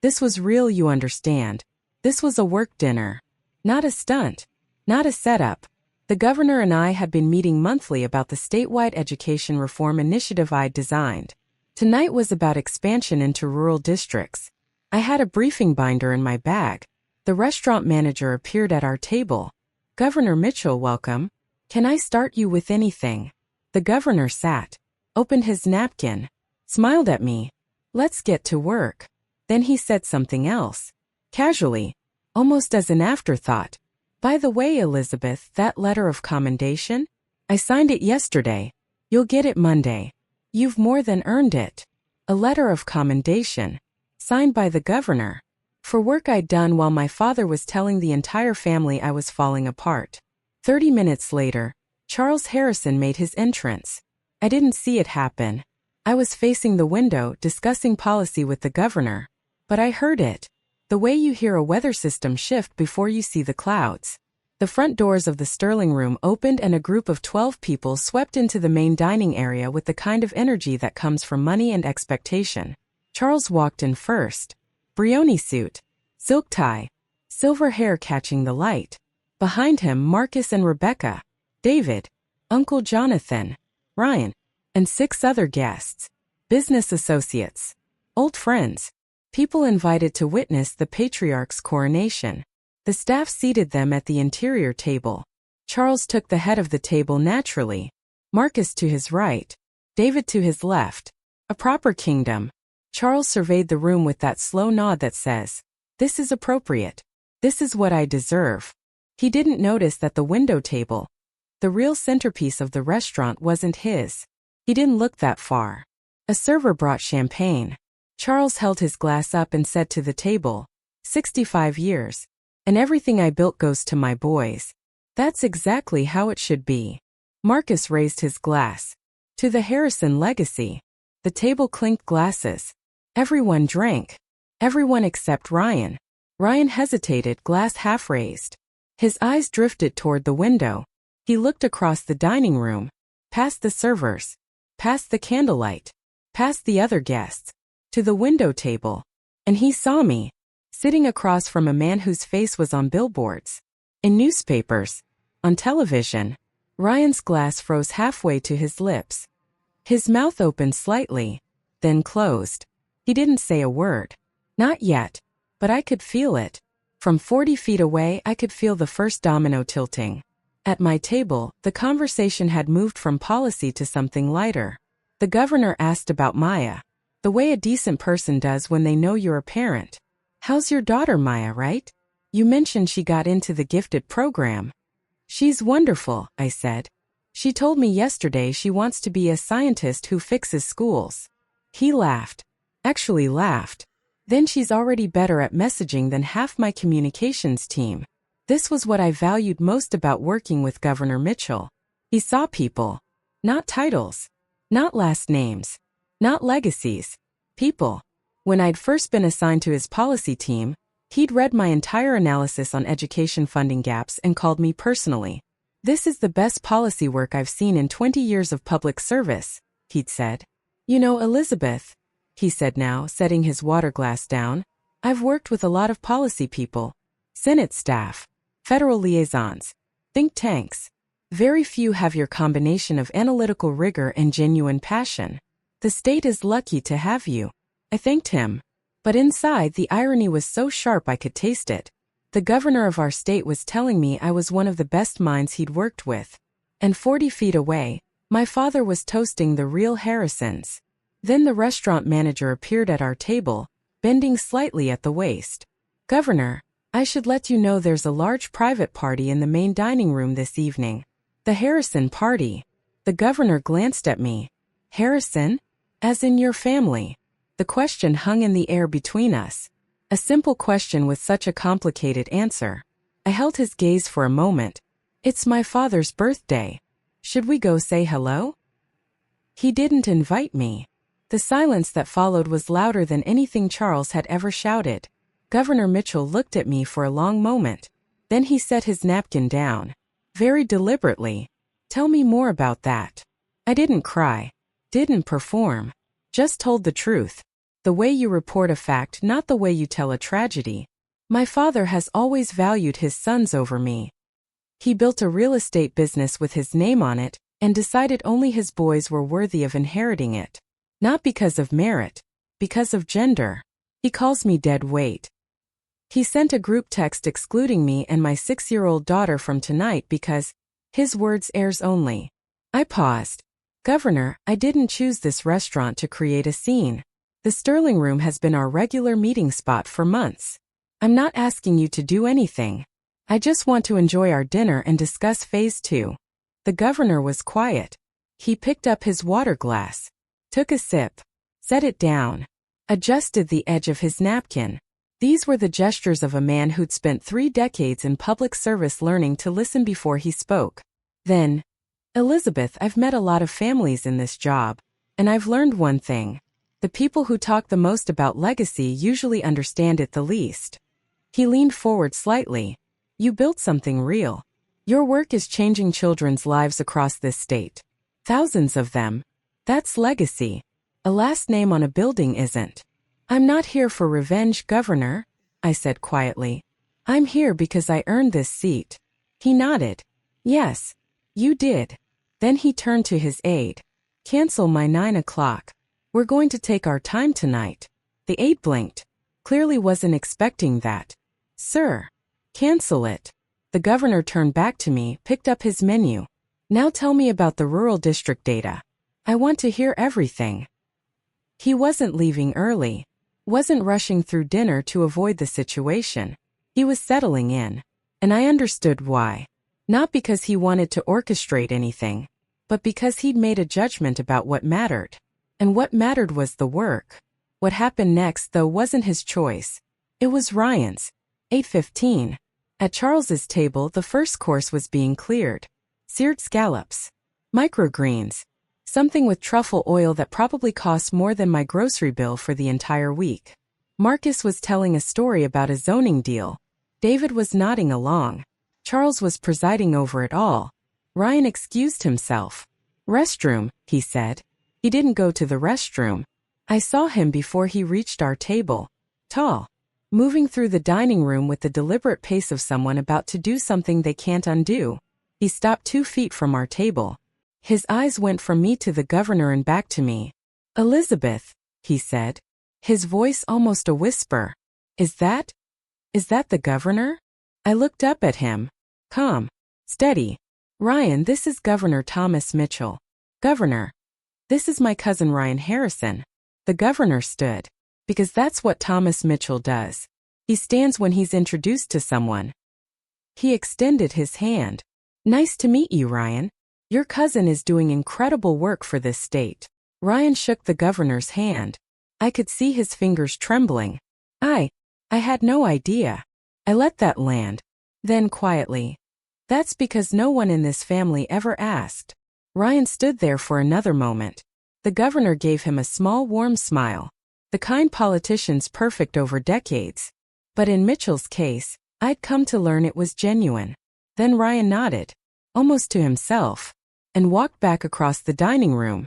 This was real, you understand. This was a work dinner. Not a stunt. Not a setup. The governor and I had been meeting monthly about the statewide education reform initiative I'd designed. Tonight was about expansion into rural districts. I had a briefing binder in my bag. The restaurant manager appeared at our table. "Governor Mitchell, welcome. Can I start you with anything?" The governor sat, opened his napkin, smiled at me. "Let's get to work." Then he said something else. Casually, almost as an afterthought. By the way, Elizabeth, that letter of commendation? I signed it yesterday. You'll get it Monday. You've more than earned it. A letter of commendation, signed by the governor, for work I'd done while my father was telling the entire family I was falling apart. 30 minutes later, Charles Harrison made his entrance. I didn't see it happen. I was facing the window discussing policy with the governor, but I heard it. The way you hear a weather system shift before you see the clouds. The front doors of the Sterling Room opened and a group of 12 people swept into the main dining area with the kind of energy that comes from money and expectation. Charles walked in first. Brioni suit, silk tie, silver hair catching the light. Behind him, Marcus and Rebecca, David, Uncle Jonathan, Ryan, and 6 other guests. Business associates, old friends, people invited to witness the patriarch's coronation. The staff seated them at the interior table. Charles took the head of the table naturally, Marcus to his right, David to his left. A proper kingdom. Charles surveyed the room with that slow nod that says, "This is appropriate. This is what I deserve." He didn't notice that the window table, the real centerpiece of the restaurant, wasn't his. He didn't look that far. A server brought champagne. Charles held his glass up and said to the table, 65 years. And everything I built goes to my boys. That's exactly how it should be. Marcus raised his glass. To the Harrison legacy. The table clinked glasses. Everyone drank. Everyone except Ryan. Ryan hesitated, glass half raised. His eyes drifted toward the window. He looked across the dining room, past the servers, past the candlelight, past the other guests, to the window table. And he saw me, sitting across from a man whose face was on billboards, in newspapers, on television. Ryan's glass froze halfway to his lips. His mouth opened slightly, then closed. He didn't say a word. Not yet, but I could feel it. From 40 feet away, I could feel the first domino tilting. At my table, the conversation had moved from policy to something lighter. The governor asked about Maya, the way a decent person does when they know you're a parent. "How's your daughter, Maya, right? You mentioned she got into the gifted program." "She's wonderful," I said. "She told me yesterday she wants to be a scientist who fixes schools." He laughed. Actually laughed. "Then she's already better at messaging than half my communications team." This was what I valued most about working with Governor Mitchell. He saw people. Not titles. Not last names. Not legacies. People. When I'd first been assigned to his policy team, he'd read my entire analysis on education funding gaps and called me personally. "This is the best policy work I've seen in 20 years of public service," he'd said. "You know, Elizabeth," he said now, setting his water glass down, "I've worked with a lot of policy people. Senate staff, federal liaisons, think tanks. Very few have your combination of analytical rigor and genuine passion. The state is lucky to have you." I thanked him. But inside, the irony was so sharp I could taste it. The governor of our state was telling me I was one of the best minds he'd worked with. And 40 feet away, my father was toasting the real Harrisons. Then the restaurant manager appeared at our table, bending slightly at the waist. "Governor, I should let you know there's a large private party in the main dining room this evening. The Harrison party." The governor glanced at me. "Harrison? As in your family?" The question hung in the air between us. A simple question with such a complicated answer. I held his gaze for a moment. "It's my father's birthday. Should we go say hello?" He didn't invite me. The silence that followed was louder than anything Charles had ever shouted. Governor Mitchell looked at me for a long moment. Then he set his napkin down. Very deliberately. "Tell me more about that." I didn't cry. Didn't perform. Just told the truth. The way you report a fact, not the way you tell a tragedy. My father has always valued his sons over me. He built a real estate business with his name on it, and decided only his boys were worthy of inheriting it. Not because of merit, because of gender. He calls me dead weight. He sent a group text excluding me and my 6-year-old daughter from tonight because, his words, heirs only. I paused. "Governor, I didn't choose this restaurant to create a scene. The Sterling Room has been our regular meeting spot for months. I'm not asking you to do anything. I just want to enjoy our dinner and discuss Phase 2. The governor was quiet. He picked up his water glass, took a sip, set it down, adjusted the edge of his napkin. These were the gestures of a man who'd spent 3 decades in public service learning to listen before he spoke. Then, Elizabeth, I've met a lot of families in this job, and I've learned one thing. The people who talk the most about legacy usually understand it the least. He leaned forward slightly. You built something real. Your work is changing children's lives across this state. Thousands of them. That's legacy. A last name on a building isn't. I'm not here for revenge, Governor, I said quietly. I'm here because I earned this seat. He nodded. Yes, you did. Then he turned to his aide. Cancel my 9 o'clock. We're going to take our time tonight. The aide blinked. Clearly wasn't expecting that. Sir. Cancel it. The governor turned back to me, picked up his menu. Now tell me about the rural district data. I want to hear everything. He wasn't leaving early. Wasn't rushing through dinner to avoid the situation. He was settling in. And I understood why. Not because he wanted to orchestrate anything, but because he'd made a judgment about what mattered. And what mattered was the work. What happened next, though, wasn't his choice. It was Ryan's. 8:15. At Charles's table, the first course was being cleared. Seared scallops. Microgreens. Something with truffle oil that probably cost more than my grocery bill for the entire week. Marcus was telling a story about a zoning deal. David was nodding along. Charles was presiding over it all. Ryan excused himself. Restroom, he said. He didn't go to the restroom. I saw him before he reached our table. Tall. Moving through the dining room with the deliberate pace of someone about to do something they can't undo. He stopped 2 feet from our table. His eyes went from me to the governor and back to me. Elizabeth, he said. His voice almost a whisper. Is that the governor? I looked up at him. Calm. Steady. Ryan, this is Governor Thomas Mitchell. Governor. This is my cousin Ryan Harrison. The governor stood. Because that's what Thomas Mitchell does. He stands when he's introduced to someone. He extended his hand. Nice to meet you, Ryan. Your cousin is doing incredible work for this state. Ryan shook the governor's hand. I could see his fingers trembling. I had no idea. I let that land. Then quietly. That's because no one in this family ever asked. Ryan stood there for another moment. The governor gave him a small warm smile. The kind politician's perfect over decades. But in Mitchell's case, I'd come to learn it was genuine. Then Ryan nodded, almost to himself, and walked back across the dining room.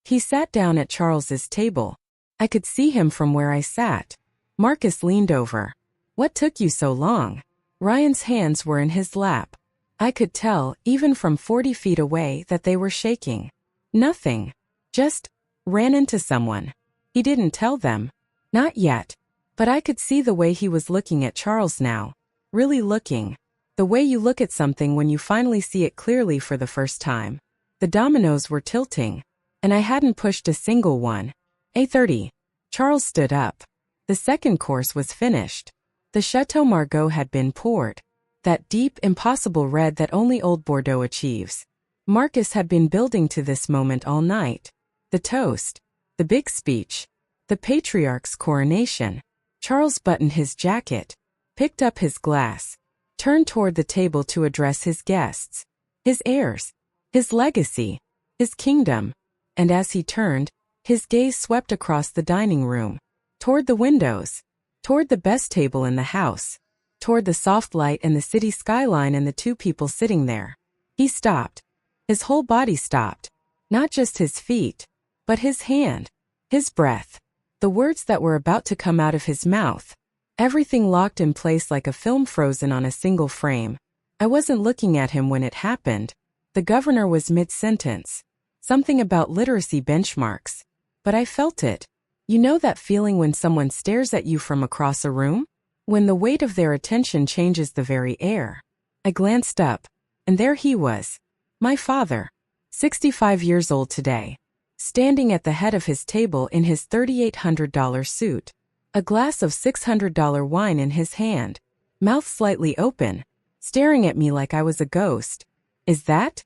He sat down at Charles's table. I could see him from where I sat. Marcus leaned over. What took you so long? Ryan's hands were in his lap. I could tell, even from 40 feet away, that they were shaking. Nothing. Just ran into someone. He didn't tell them. Not yet. But I could see the way he was looking at Charles now. Really looking. The way you look at something when you finally see it clearly for the first time. The dominoes were tilting. And I hadn't pushed a single one. 8:30. Charles stood up. The second course was finished. The Chateau Margaux had been poured. That deep, impossible red that only Old Bordeaux achieves. Marcus had been building to this moment all night. The toast. The big speech. The patriarch's coronation. Charles buttoned his jacket, picked up his glass, turned toward the table to address his guests, his heirs, his legacy, his kingdom. And as he turned, his gaze swept across the dining room, toward the windows, toward the best table in the house, toward the soft light and the city skyline and the 2 people sitting there. He stopped. His whole body stopped. Not just his feet, but his hand, his breath, the words that were about to come out of his mouth. Everything locked in place like a film frozen on a single frame. I wasn't looking at him when it happened. The governor was mid-sentence. Something about literacy benchmarks. But I felt it. You know that feeling when someone stares at you from across a room? When the weight of their attention changes the very air. I glanced up, and there he was. My father. 65 years old today. Standing at the head of his table in his $3,800 suit. A glass of $600 wine in his hand. mouth slightly open, staring at me like I was a ghost. Is that?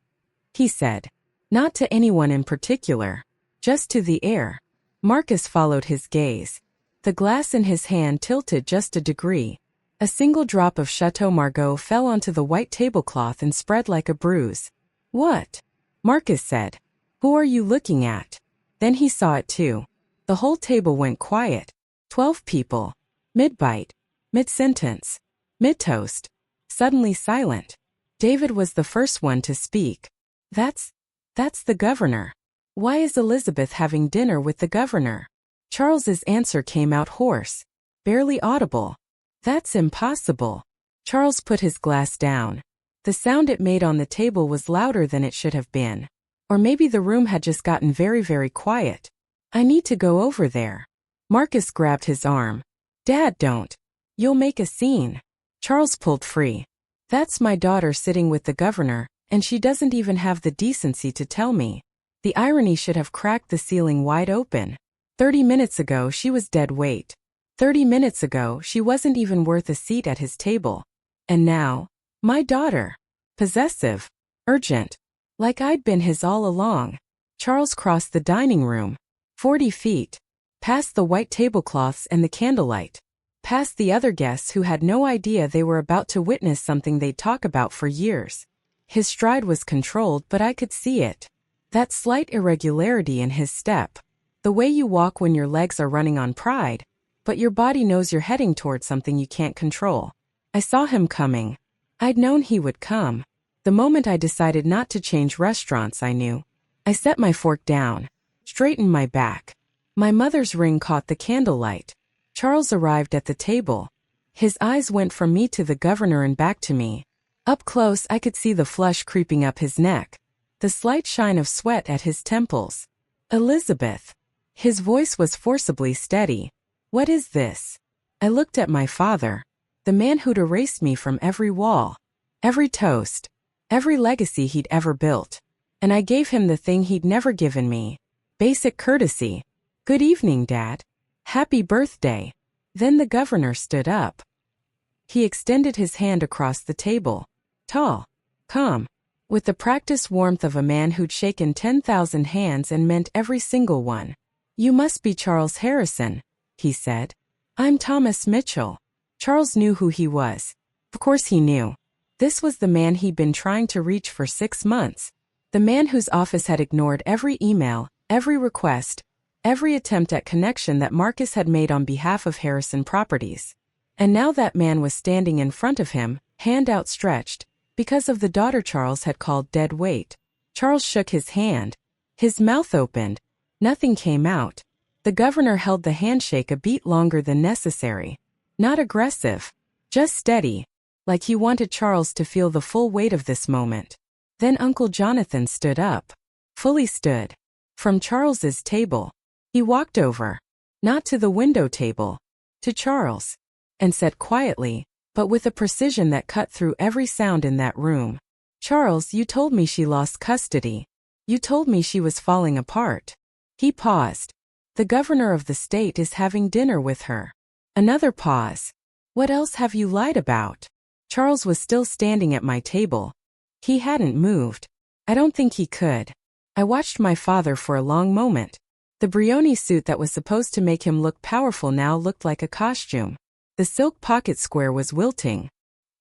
He said. Not to anyone in particular, just to the air. Marcus followed his gaze. The glass in his hand tilted just a degree. A single drop of Chateau Margaux fell onto the white tablecloth and spread like a bruise. What? Marcus said. Who are you looking at? Then he saw it too. The whole table went quiet. 12 people. Mid-bite. Mid-sentence. Mid-toast. Suddenly silent. David was the first one to speak. That's the governor. Why is Elizabeth having dinner with the governor? Charles's answer came out hoarse, barely audible. That's impossible. Charles put his glass down. The sound it made on the table was louder than it should have been. Or maybe the room had just gotten very, very quiet. I need to go over there. Marcus grabbed his arm. Dad, don't. You'll make a scene. Charles pulled free. That's my daughter sitting with the governor, and she doesn't even have the decency to tell me. The irony should have cracked the ceiling wide open. 30 minutes ago she was dead weight. 30 minutes ago she wasn't even worth a seat at his table. And now, my daughter. Possessive. Urgent. Like I'd been his all along. Charles crossed the dining room. 40 feet. Past the white tablecloths and the candlelight. Past the other guests who had no idea they were about to witness something they'd talk about for years. His stride was controlled, but I could see it. That slight irregularity in his step. The way you walk when your legs are running on pride, but your body knows you're heading toward something you can't control. I saw him coming. I'd known he would come. The moment I decided not to change restaurants, I knew. I set my fork down, straightened my back. My mother's ring caught the candlelight. Charles arrived at the table. His eyes went from me to the governor and back to me. Up close I could see the flush creeping up his neck, the slight shine of sweat at his temples. Elizabeth. His voice was forcibly steady. What is this? I looked at my father, the man who'd erased me from every wall, every toast, every legacy he'd ever built. And I gave him the thing he'd never given me. Basic courtesy. Good evening, Dad. Happy birthday. Then the governor stood up. He extended his hand across the table. Tall. Calm. With the practiced warmth of a man who'd shaken 10,000 hands and meant every single one. You must be Charles Harrison, he said. I'm Thomas Mitchell. Charles knew who he was. Of course he knew. This was the man he'd been trying to reach for 6 months. The man whose office had ignored every email, every request, every attempt at connection that Marcus had made on behalf of Harrison Properties. And now that man was standing in front of him, hand outstretched, because of the daughter Charles had called dead weight. Charles shook his hand. His mouth opened. Nothing came out. The governor held the handshake a beat longer than necessary. Not aggressive. Just steady. Like he wanted Charles to feel the full weight of this moment. Then Uncle Jonathan stood up. Fully stood. From Charles's table. He walked over. Not to the window table. To Charles. And said quietly, but with a precision that cut through every sound in that room. Charles, you told me she lost custody. You told me she was falling apart. He paused. The governor of the state is having dinner with her. Another pause. What else have you lied about? Charles was still standing at my table. He hadn't moved. I don't think he could. I watched my father for a long moment. The Brioni suit that was supposed to make him look powerful now looked like a costume. The silk pocket square was wilting.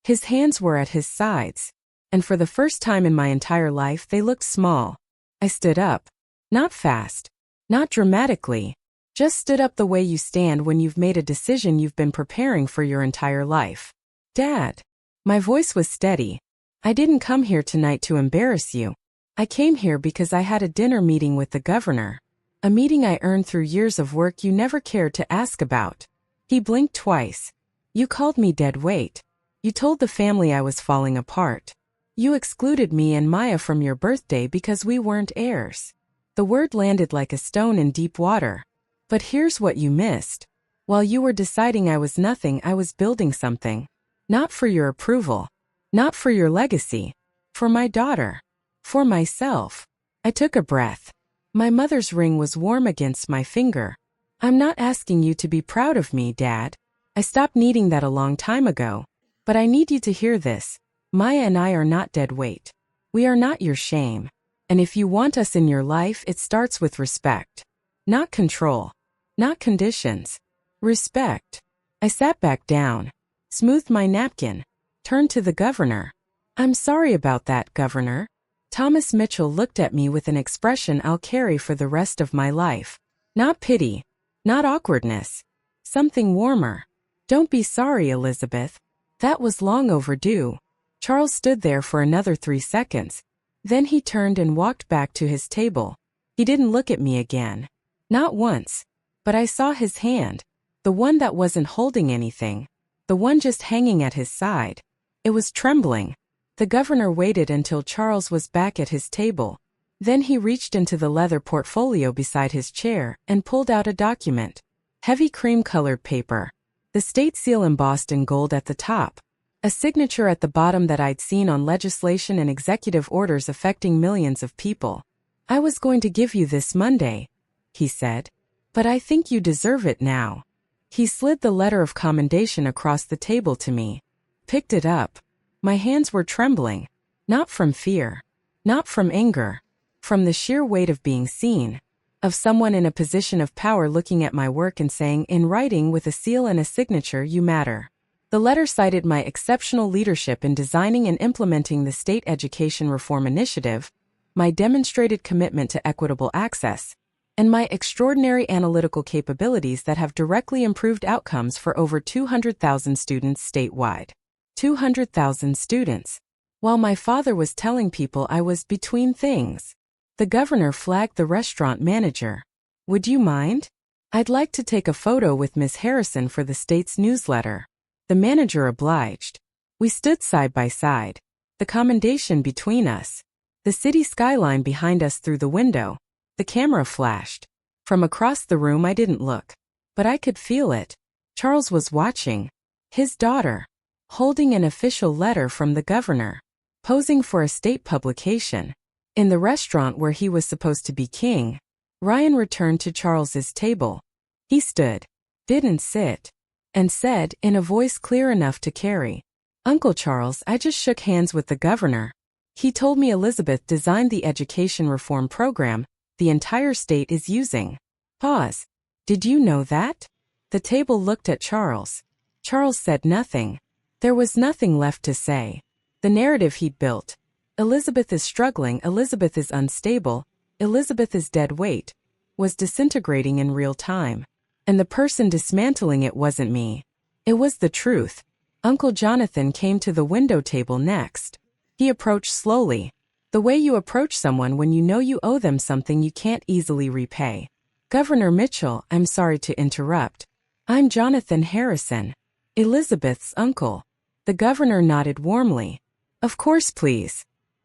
His hands were at his sides. And for the first time in my entire life they looked small. I stood up. Not fast. Not dramatically. Just stood up the way you stand when you've made a decision you've been preparing for your entire life. Dad. My voice was steady. I didn't come here tonight to embarrass you. I came here because I had a dinner meeting with the governor. A meeting I earned through years of work you never cared to ask about. He blinked twice. You called me dead weight. You told the family I was falling apart. You excluded me and Maya from your birthday because we weren't heirs. The word landed like a stone in deep water. But here's what you missed. While you were deciding I was nothing, I was building something. Not for your approval. Not for your legacy. For my daughter. For myself. I took a breath. My mother's ring was warm against my finger. I'm not asking you to be proud of me, Dad. I stopped needing that a long time ago. But I need you to hear this. Maya and I are not dead weight. We are not your shame. And if you want us in your life, it starts with respect. Not control. Not conditions. Respect. I sat back down, smoothed my napkin, turned to the governor. I'm sorry about that, Governor. Thomas Mitchell looked at me with an expression I'll carry for the rest of my life. Not pity. Not awkwardness. Something warmer. Don't be sorry, Elizabeth. That was long overdue. Charles stood there for another 3 seconds. Then he turned and walked back to his table. He didn't look at me again. Not once. But I saw his hand. The one that wasn't holding anything. The one just hanging at his side. It was trembling. The governor waited until Charles was back at his table. Then he reached into the leather portfolio beside his chair and pulled out a document. Heavy cream-colored paper. The state seal embossed in gold at the top. A signature at the bottom that I'd seen on legislation and executive orders affecting millions of people. I was going to give you this Monday, he said. But I think you deserve it now. He slid the letter of commendation across the table to me. Picked it up. My hands were trembling. Not from fear. Not from anger. From the sheer weight of being seen. Of someone in a position of power looking at my work and saying, in writing with a seal and a signature, you matter. The letter cited my exceptional leadership in designing and implementing the state education reform initiative, my demonstrated commitment to equitable access, and my extraordinary analytical capabilities that have directly improved outcomes for over 200,000 students statewide. 200,000 students. While my father was telling people I was between things. The governor flagged the restaurant manager. Would you mind? I'd like to take a photo with Miss Harrison for the state's newsletter. The manager obliged. We stood side by side. The commendation between us. The city skyline behind us through the window. The camera flashed. From across the room I didn't look. But I could feel it. Charles was watching. His daughter. Holding an official letter from the governor. Posing for a state publication. In the restaurant where he was supposed to be king. Ryan returned to Charles's table. He stood. Didn't sit. And said, in a voice clear enough to carry, Uncle Charles, I just shook hands with the governor. He told me Elizabeth designed the education reform program the entire state is using. Pause. Did you know that? The table looked at Charles. Charles said nothing. There was nothing left to say. The narrative he'd built. Elizabeth is struggling, Elizabeth is unstable, Elizabeth is dead weight, was disintegrating in real time. And the person dismantling it wasn't me. It was the truth. Uncle Jonathan came to the window table next. He approached slowly. The way you approach someone when you know you owe them something you can't easily repay. Governor Mitchell, I'm sorry to interrupt. I'm Jonathan Harrison, Elizabeth's uncle. The governor nodded warmly. Of course, please.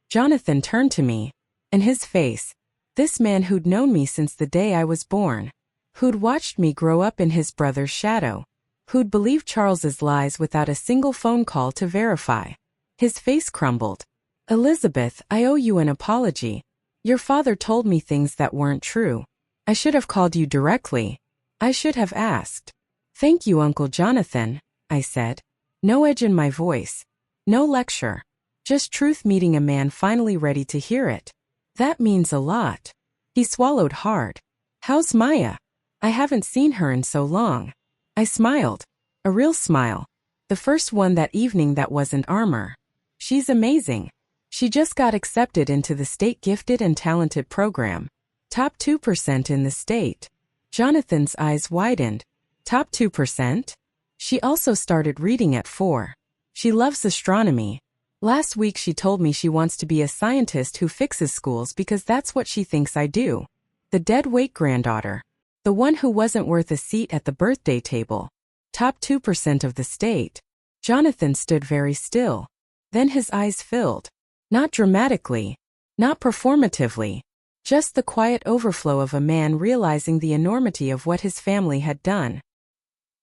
Jonathan turned to me. And his face. This man who'd known me since the day I was born. Who'd watched me grow up in his brother's shadow. Who'd believed Charles's lies without a single phone call to verify. His face crumbled. Elizabeth, I owe you an apology. Your father told me things that weren't true. I should have called you directly. I should have asked. Thank you, Uncle Jonathan, I said. No edge in my voice. No lecture. Just truth meeting a man finally ready to hear it. That means a lot. He swallowed hard. How's Maya? I haven't seen her in so long. I smiled. A real smile. The first one that evening that wasn't armor. She's amazing. She just got accepted into the state gifted and talented program. Top 2% in the state. Jonathan's eyes widened. Top 2%? She also started reading at 4. She loves astronomy. Last week she told me she wants to be a scientist who fixes schools because that's what she thinks I do. The dead weight granddaughter. The one who wasn't worth a seat at the birthday table. Top 2% of the state. Jonathan stood very still. Then his eyes filled. Not dramatically. Not performatively. Just the quiet overflow of a man realizing the enormity of what his family had done.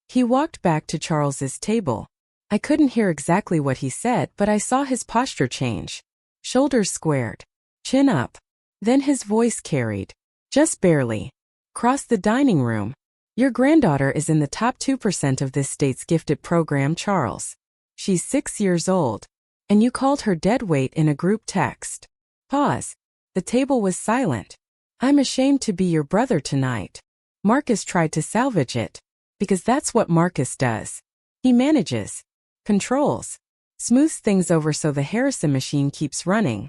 He walked back to Charles's table. I couldn't hear exactly what he said, but I saw his posture change. Shoulders squared. Chin up. Then his voice carried. Just barely. Cross the dining room. Your granddaughter is in the top 2% of this state's gifted program, Charles. She's 6 years old. And you called her dead weight in a group text. Pause. The table was silent. I'm ashamed to be your brother tonight. Marcus tried to salvage it. Because that's what Marcus does. He manages, controls, smooths things over so the Harrison machine keeps running.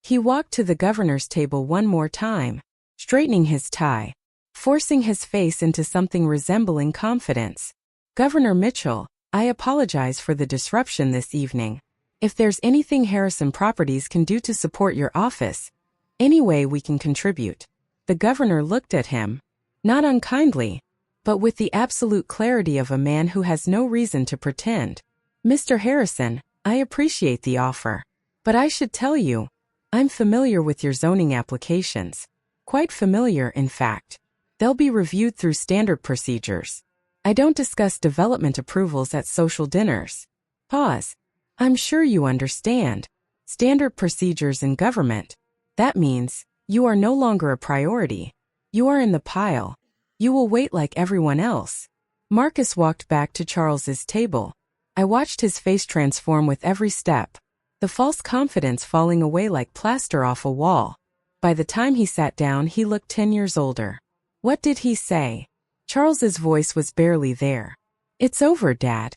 He walked to the governor's table one more time, straightening his tie, forcing his face into something resembling confidence. Governor Mitchell, I apologize for the disruption this evening. If there's anything Harrison Properties can do to support your office, any way we can contribute. The governor looked at him, not unkindly, but with the absolute clarity of a man who has no reason to pretend. Mr. Harrison, I appreciate the offer. But I should tell you, I'm familiar with your zoning applications. Quite familiar, in fact. They'll be reviewed through standard procedures. I don't discuss development approvals at social dinners. Pause. I'm sure you understand. Standard procedures in government. That means, you are no longer a priority. You are in the pile. You will wait like everyone else. Marcus walked back to Charles's table. I watched his face transform with every step, the false confidence falling away like plaster off a wall. By the time he sat down, he looked 10 years older. What did he say? Charles's voice was barely there. It's over, Dad.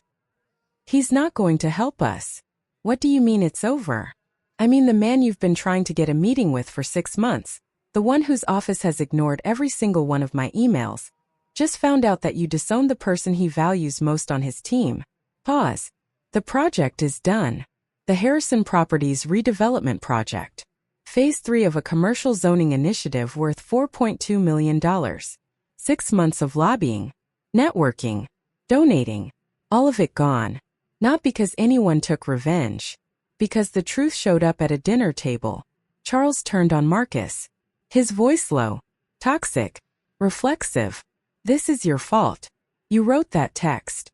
He's not going to help us. What do you mean it's over? I mean the man you've been trying to get a meeting with for 6 months. The one whose office has ignored every single one of my emails. Just found out that you disowned the person he values most on his team. Pause. The project is done. The Harrison Properties redevelopment project. Phase 3 of a commercial zoning initiative worth $4.2 million. 6 months of lobbying, networking, donating. All of it gone. Not because anyone took revenge. Because the truth showed up at a dinner table. Charles turned on Marcus. His voice low, toxic, reflexive. This is your fault. You wrote that text.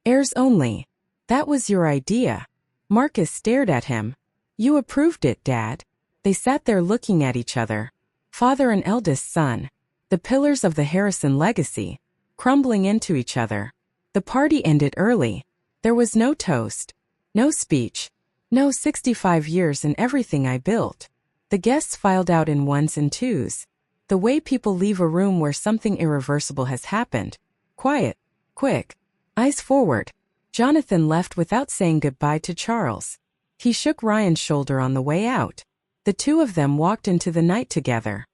Heirs only. That was your idea. Marcus stared at him. You approved it, Dad. They sat there looking at each other. Father and eldest son. The pillars of the Harrison legacy. Crumbling into each other. The party ended early. There was no toast. No speech. No 65 years and everything I built. The guests filed out in ones and twos. The way people leave a room where something irreversible has happened. Quiet. Quick. Eyes forward. Jonathan left without saying goodbye to Charles. He shook Ryan's shoulder on the way out. The two of them walked into the night together.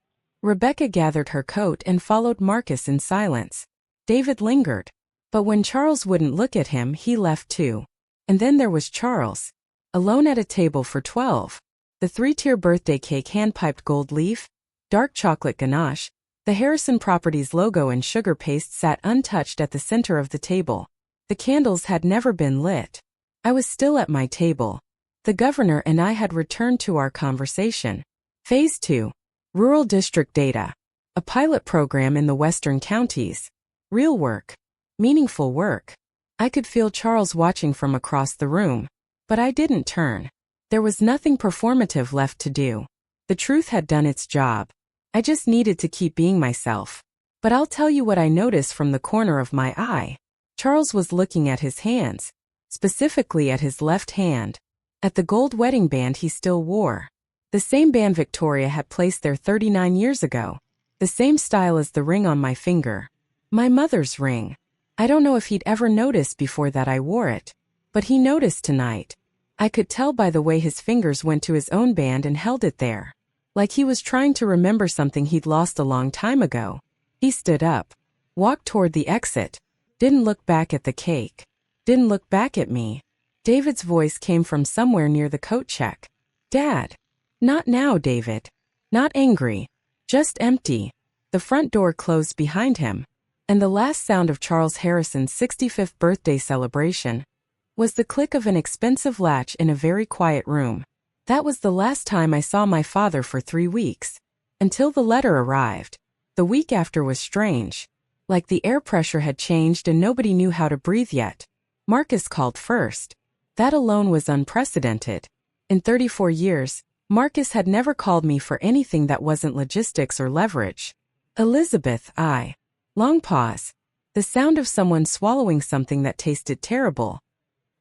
Rebecca gathered her coat and followed Marcus in silence. David lingered. But when Charles wouldn't look at him, he left too. And then there was Charles. Alone at a table for 12. The 3-tier birthday cake hand-piped gold leaf, dark chocolate ganache, the Harrison Properties logo and sugar paste sat untouched at the center of the table. The candles had never been lit. I was still at my table. The governor and I had returned to our conversation. Phase 2. Rural District Data. A pilot program in the western counties. Real work. Meaningful work. I could feel Charles watching from across the room. But I didn't turn. There was nothing performative left to do. The truth had done its job. I just needed to keep being myself. But I'll tell you what I noticed from the corner of my eye. Charles was looking at his hands, specifically at his left hand, at the gold wedding band he still wore. The same band Victoria had placed there 39 years ago. The same style as the ring on my finger. My mother's ring. I don't know if he'd ever noticed before that I wore it. But he noticed tonight. I could tell by the way his fingers went to his own band and held it there. Like he was trying to remember something he'd lost a long time ago. He stood up, walked toward the exit, didn't look back at the cake, didn't look back at me. David's voice came from somewhere near the coat check. Dad. Not now, David. Not angry. Just empty. The front door closed behind him. And the last sound of Charles Harrison's 65th birthday celebration was the click of an expensive latch in a very quiet room. That was the last time I saw my father for 3 weeks. Until the letter arrived. The week after was strange. Like the air pressure had changed and nobody knew how to breathe yet. Marcus called first. That alone was unprecedented. In 34 years, Marcus had never called me for anything that wasn't logistics or leverage. Elizabeth, I. Long pause. The sound of someone swallowing something that tasted terrible.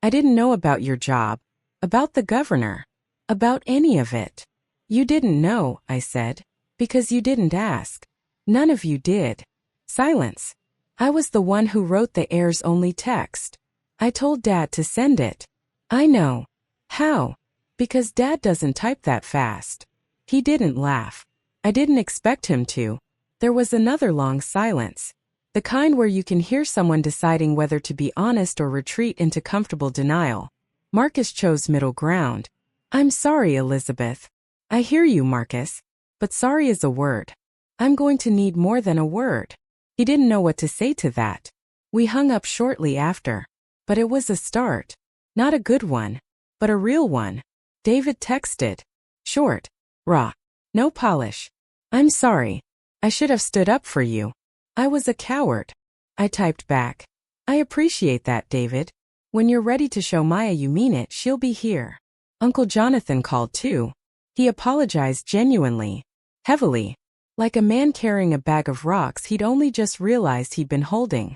I didn't know about your job, about the governor, about any of it. You didn't know, I said, because you didn't ask. None of you did. Silence. I was the one who wrote the heirs only text. I told Dad to send it. I know. How? Because Dad doesn't type that fast. He didn't laugh. I didn't expect him to. There was another long silence. The kind where you can hear someone deciding whether to be honest or retreat into comfortable denial. Marcus chose middle ground. I'm sorry, Elizabeth. I hear you, Marcus. But sorry is a word. I'm going to need more than a word. He didn't know what to say to that. We hung up shortly after. But it was a start. Not a good one, but a real one. David texted. Short. Raw. No polish. I'm sorry. I should have stood up for you. I was a coward. I typed back. I appreciate that, David. When you're ready to show Maya you mean it, she'll be here. Uncle Jonathan called too. He apologized genuinely. Heavily. Like a man carrying a bag of rocks he'd only just realized he'd been holding.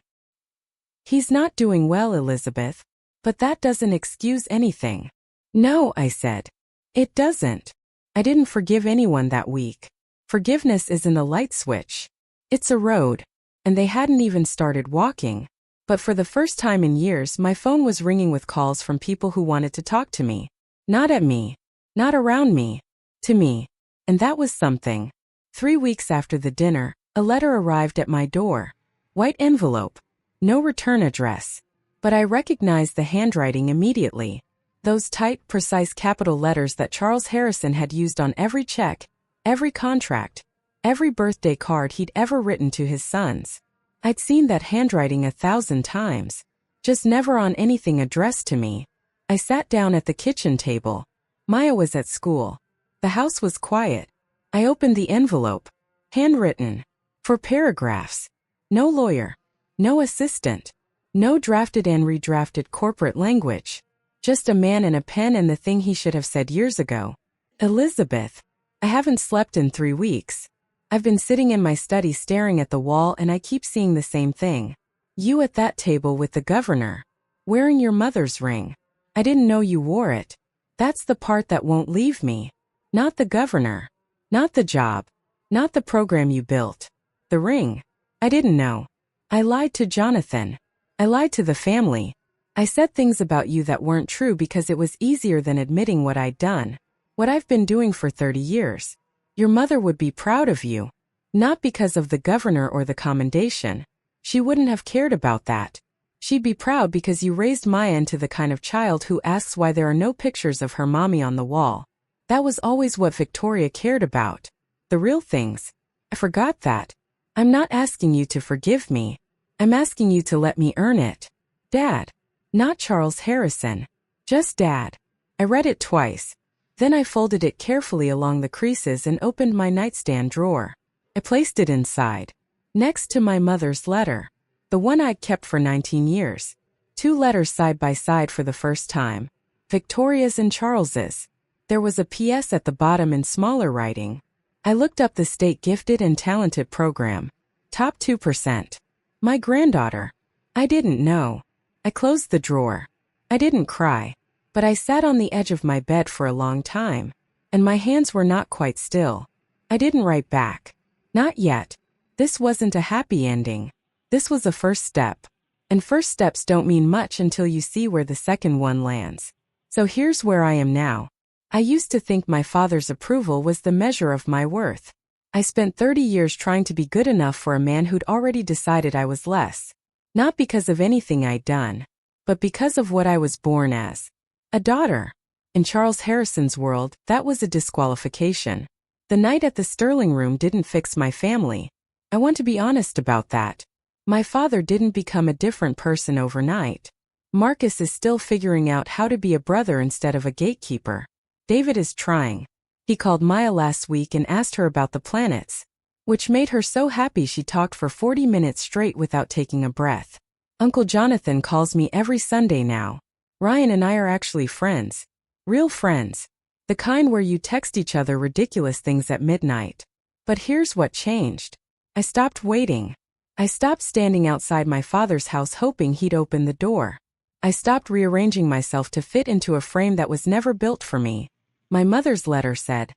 He's not doing well, Elizabeth. But that doesn't excuse anything. No, I said. It doesn't. I didn't forgive anyone that week. Forgiveness isn't a light switch. It's a road. And they hadn't even started walking. But for the first time in years, my phone was ringing with calls from people who wanted to talk to me. Not at me. Not around me. To me. And that was something. 3 weeks after the dinner, a letter arrived at my door. White envelope. No return address. But I recognized the handwriting immediately. Those tight, precise capital letters that Charles Harrison had used on every check, every contract, every birthday card he'd ever written to his sons. I'd seen that handwriting 1,000 times. Just never on anything addressed to me. I sat down at the kitchen table. Maya was at school. The house was quiet. I opened the envelope. Handwritten. 4 paragraphs. No lawyer. No assistant. No drafted and redrafted corporate language. Just a man and a pen and the thing he should have said years ago. Elizabeth. I haven't slept in 3 weeks. I've been sitting in my study staring at the wall and I keep seeing the same thing. You at that table with the governor. Wearing your mother's ring. I didn't know you wore it. That's the part that won't leave me. Not the governor. Not the job. Not the program you built. The ring. I didn't know. I lied to Jonathan. I lied to the family. I said things about you that weren't true because it was easier than admitting what I'd done. What I've been doing for 30 years. Your mother would be proud of you. Not because of the governor or the commendation. She wouldn't have cared about that. She'd be proud because you raised Maya into the kind of child who asks why there are no pictures of her mommy on the wall. That was always what Victoria cared about. The real things. I forgot that. I'm not asking you to forgive me. I'm asking you to let me earn it. Dad. Not Charles Harrison. Just Dad. I read it twice. Then I folded it carefully along the creases and opened my nightstand drawer. I placed it inside. Next to my mother's letter. The one I'd kept for 19 years. 2 letters side by side for the first time. Victoria's and Charles's. There was a PS at the bottom in smaller writing. I looked up the state gifted and talented program. Top 2%. My granddaughter. I didn't know. I closed the drawer. I didn't cry. But I sat on the edge of my bed for a long time. And my hands were not quite still. I didn't write back. Not yet. This wasn't a happy ending. This was a first step. And first steps don't mean much until you see where the second one lands. So here's where I am now. I used to think my father's approval was the measure of my worth. I spent 30 years trying to be good enough for a man who'd already decided I was less. Not because of anything I'd done, but because of what I was born as. A daughter. In Charles Harrison's world, that was a disqualification. The night at the Sterling Room didn't fix my family. I want to be honest about that. My father didn't become a different person overnight. Marcus is still figuring out how to be a brother instead of a gatekeeper. David is trying. He called Maya last week and asked her about the planets, which made her so happy she talked for 40 minutes straight without taking a breath. Uncle Jonathan calls me every Sunday now. Ryan and I are actually friends. Real friends. The kind where you text each other ridiculous things at midnight. But here's what changed. I stopped waiting. I stopped standing outside my father's house hoping he'd open the door. I stopped rearranging myself to fit into a frame that was never built for me. My mother's letter said,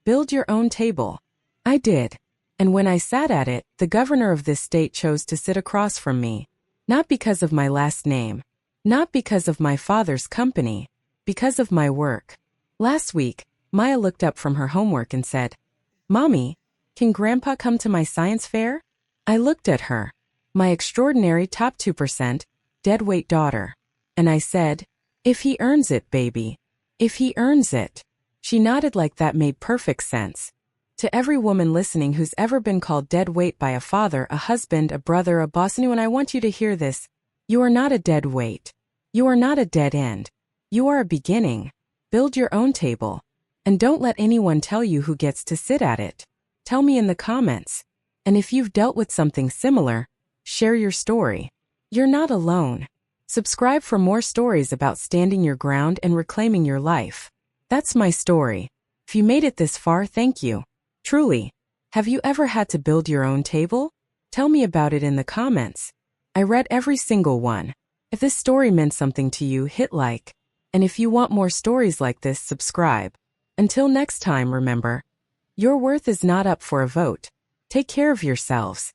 "Build your own table." I did. And when I sat at it, the governor of this state chose to sit across from me. Not because of my last name. Not because of my father's company. Because of my work. Last week, Maya looked up from her homework and said, "Mommy, can Grandpa come to my science fair?" I looked at her, my extraordinary top 2%, deadweight daughter. And I said, "If he earns it, baby. If he earns it." She nodded like that made perfect sense. To every woman listening who's ever been called dead weight by a father, a husband, a brother, a boss, anyone, I want you to hear this. You are not a dead weight. You are not a dead end. You are a beginning. Build your own table. And don't let anyone tell you who gets to sit at it. Tell me in the comments. And if you've dealt with something similar, share your story. You're not alone. Subscribe for more stories about standing your ground and reclaiming your life. That's my story. If you made it this far, thank you. Truly. Have you ever had to build your own table? Tell me about it in the comments. I read every single one. If this story meant something to you, hit like. And if you want more stories like this, subscribe. Until next time, remember, your worth is not up for a vote. Take care of yourselves.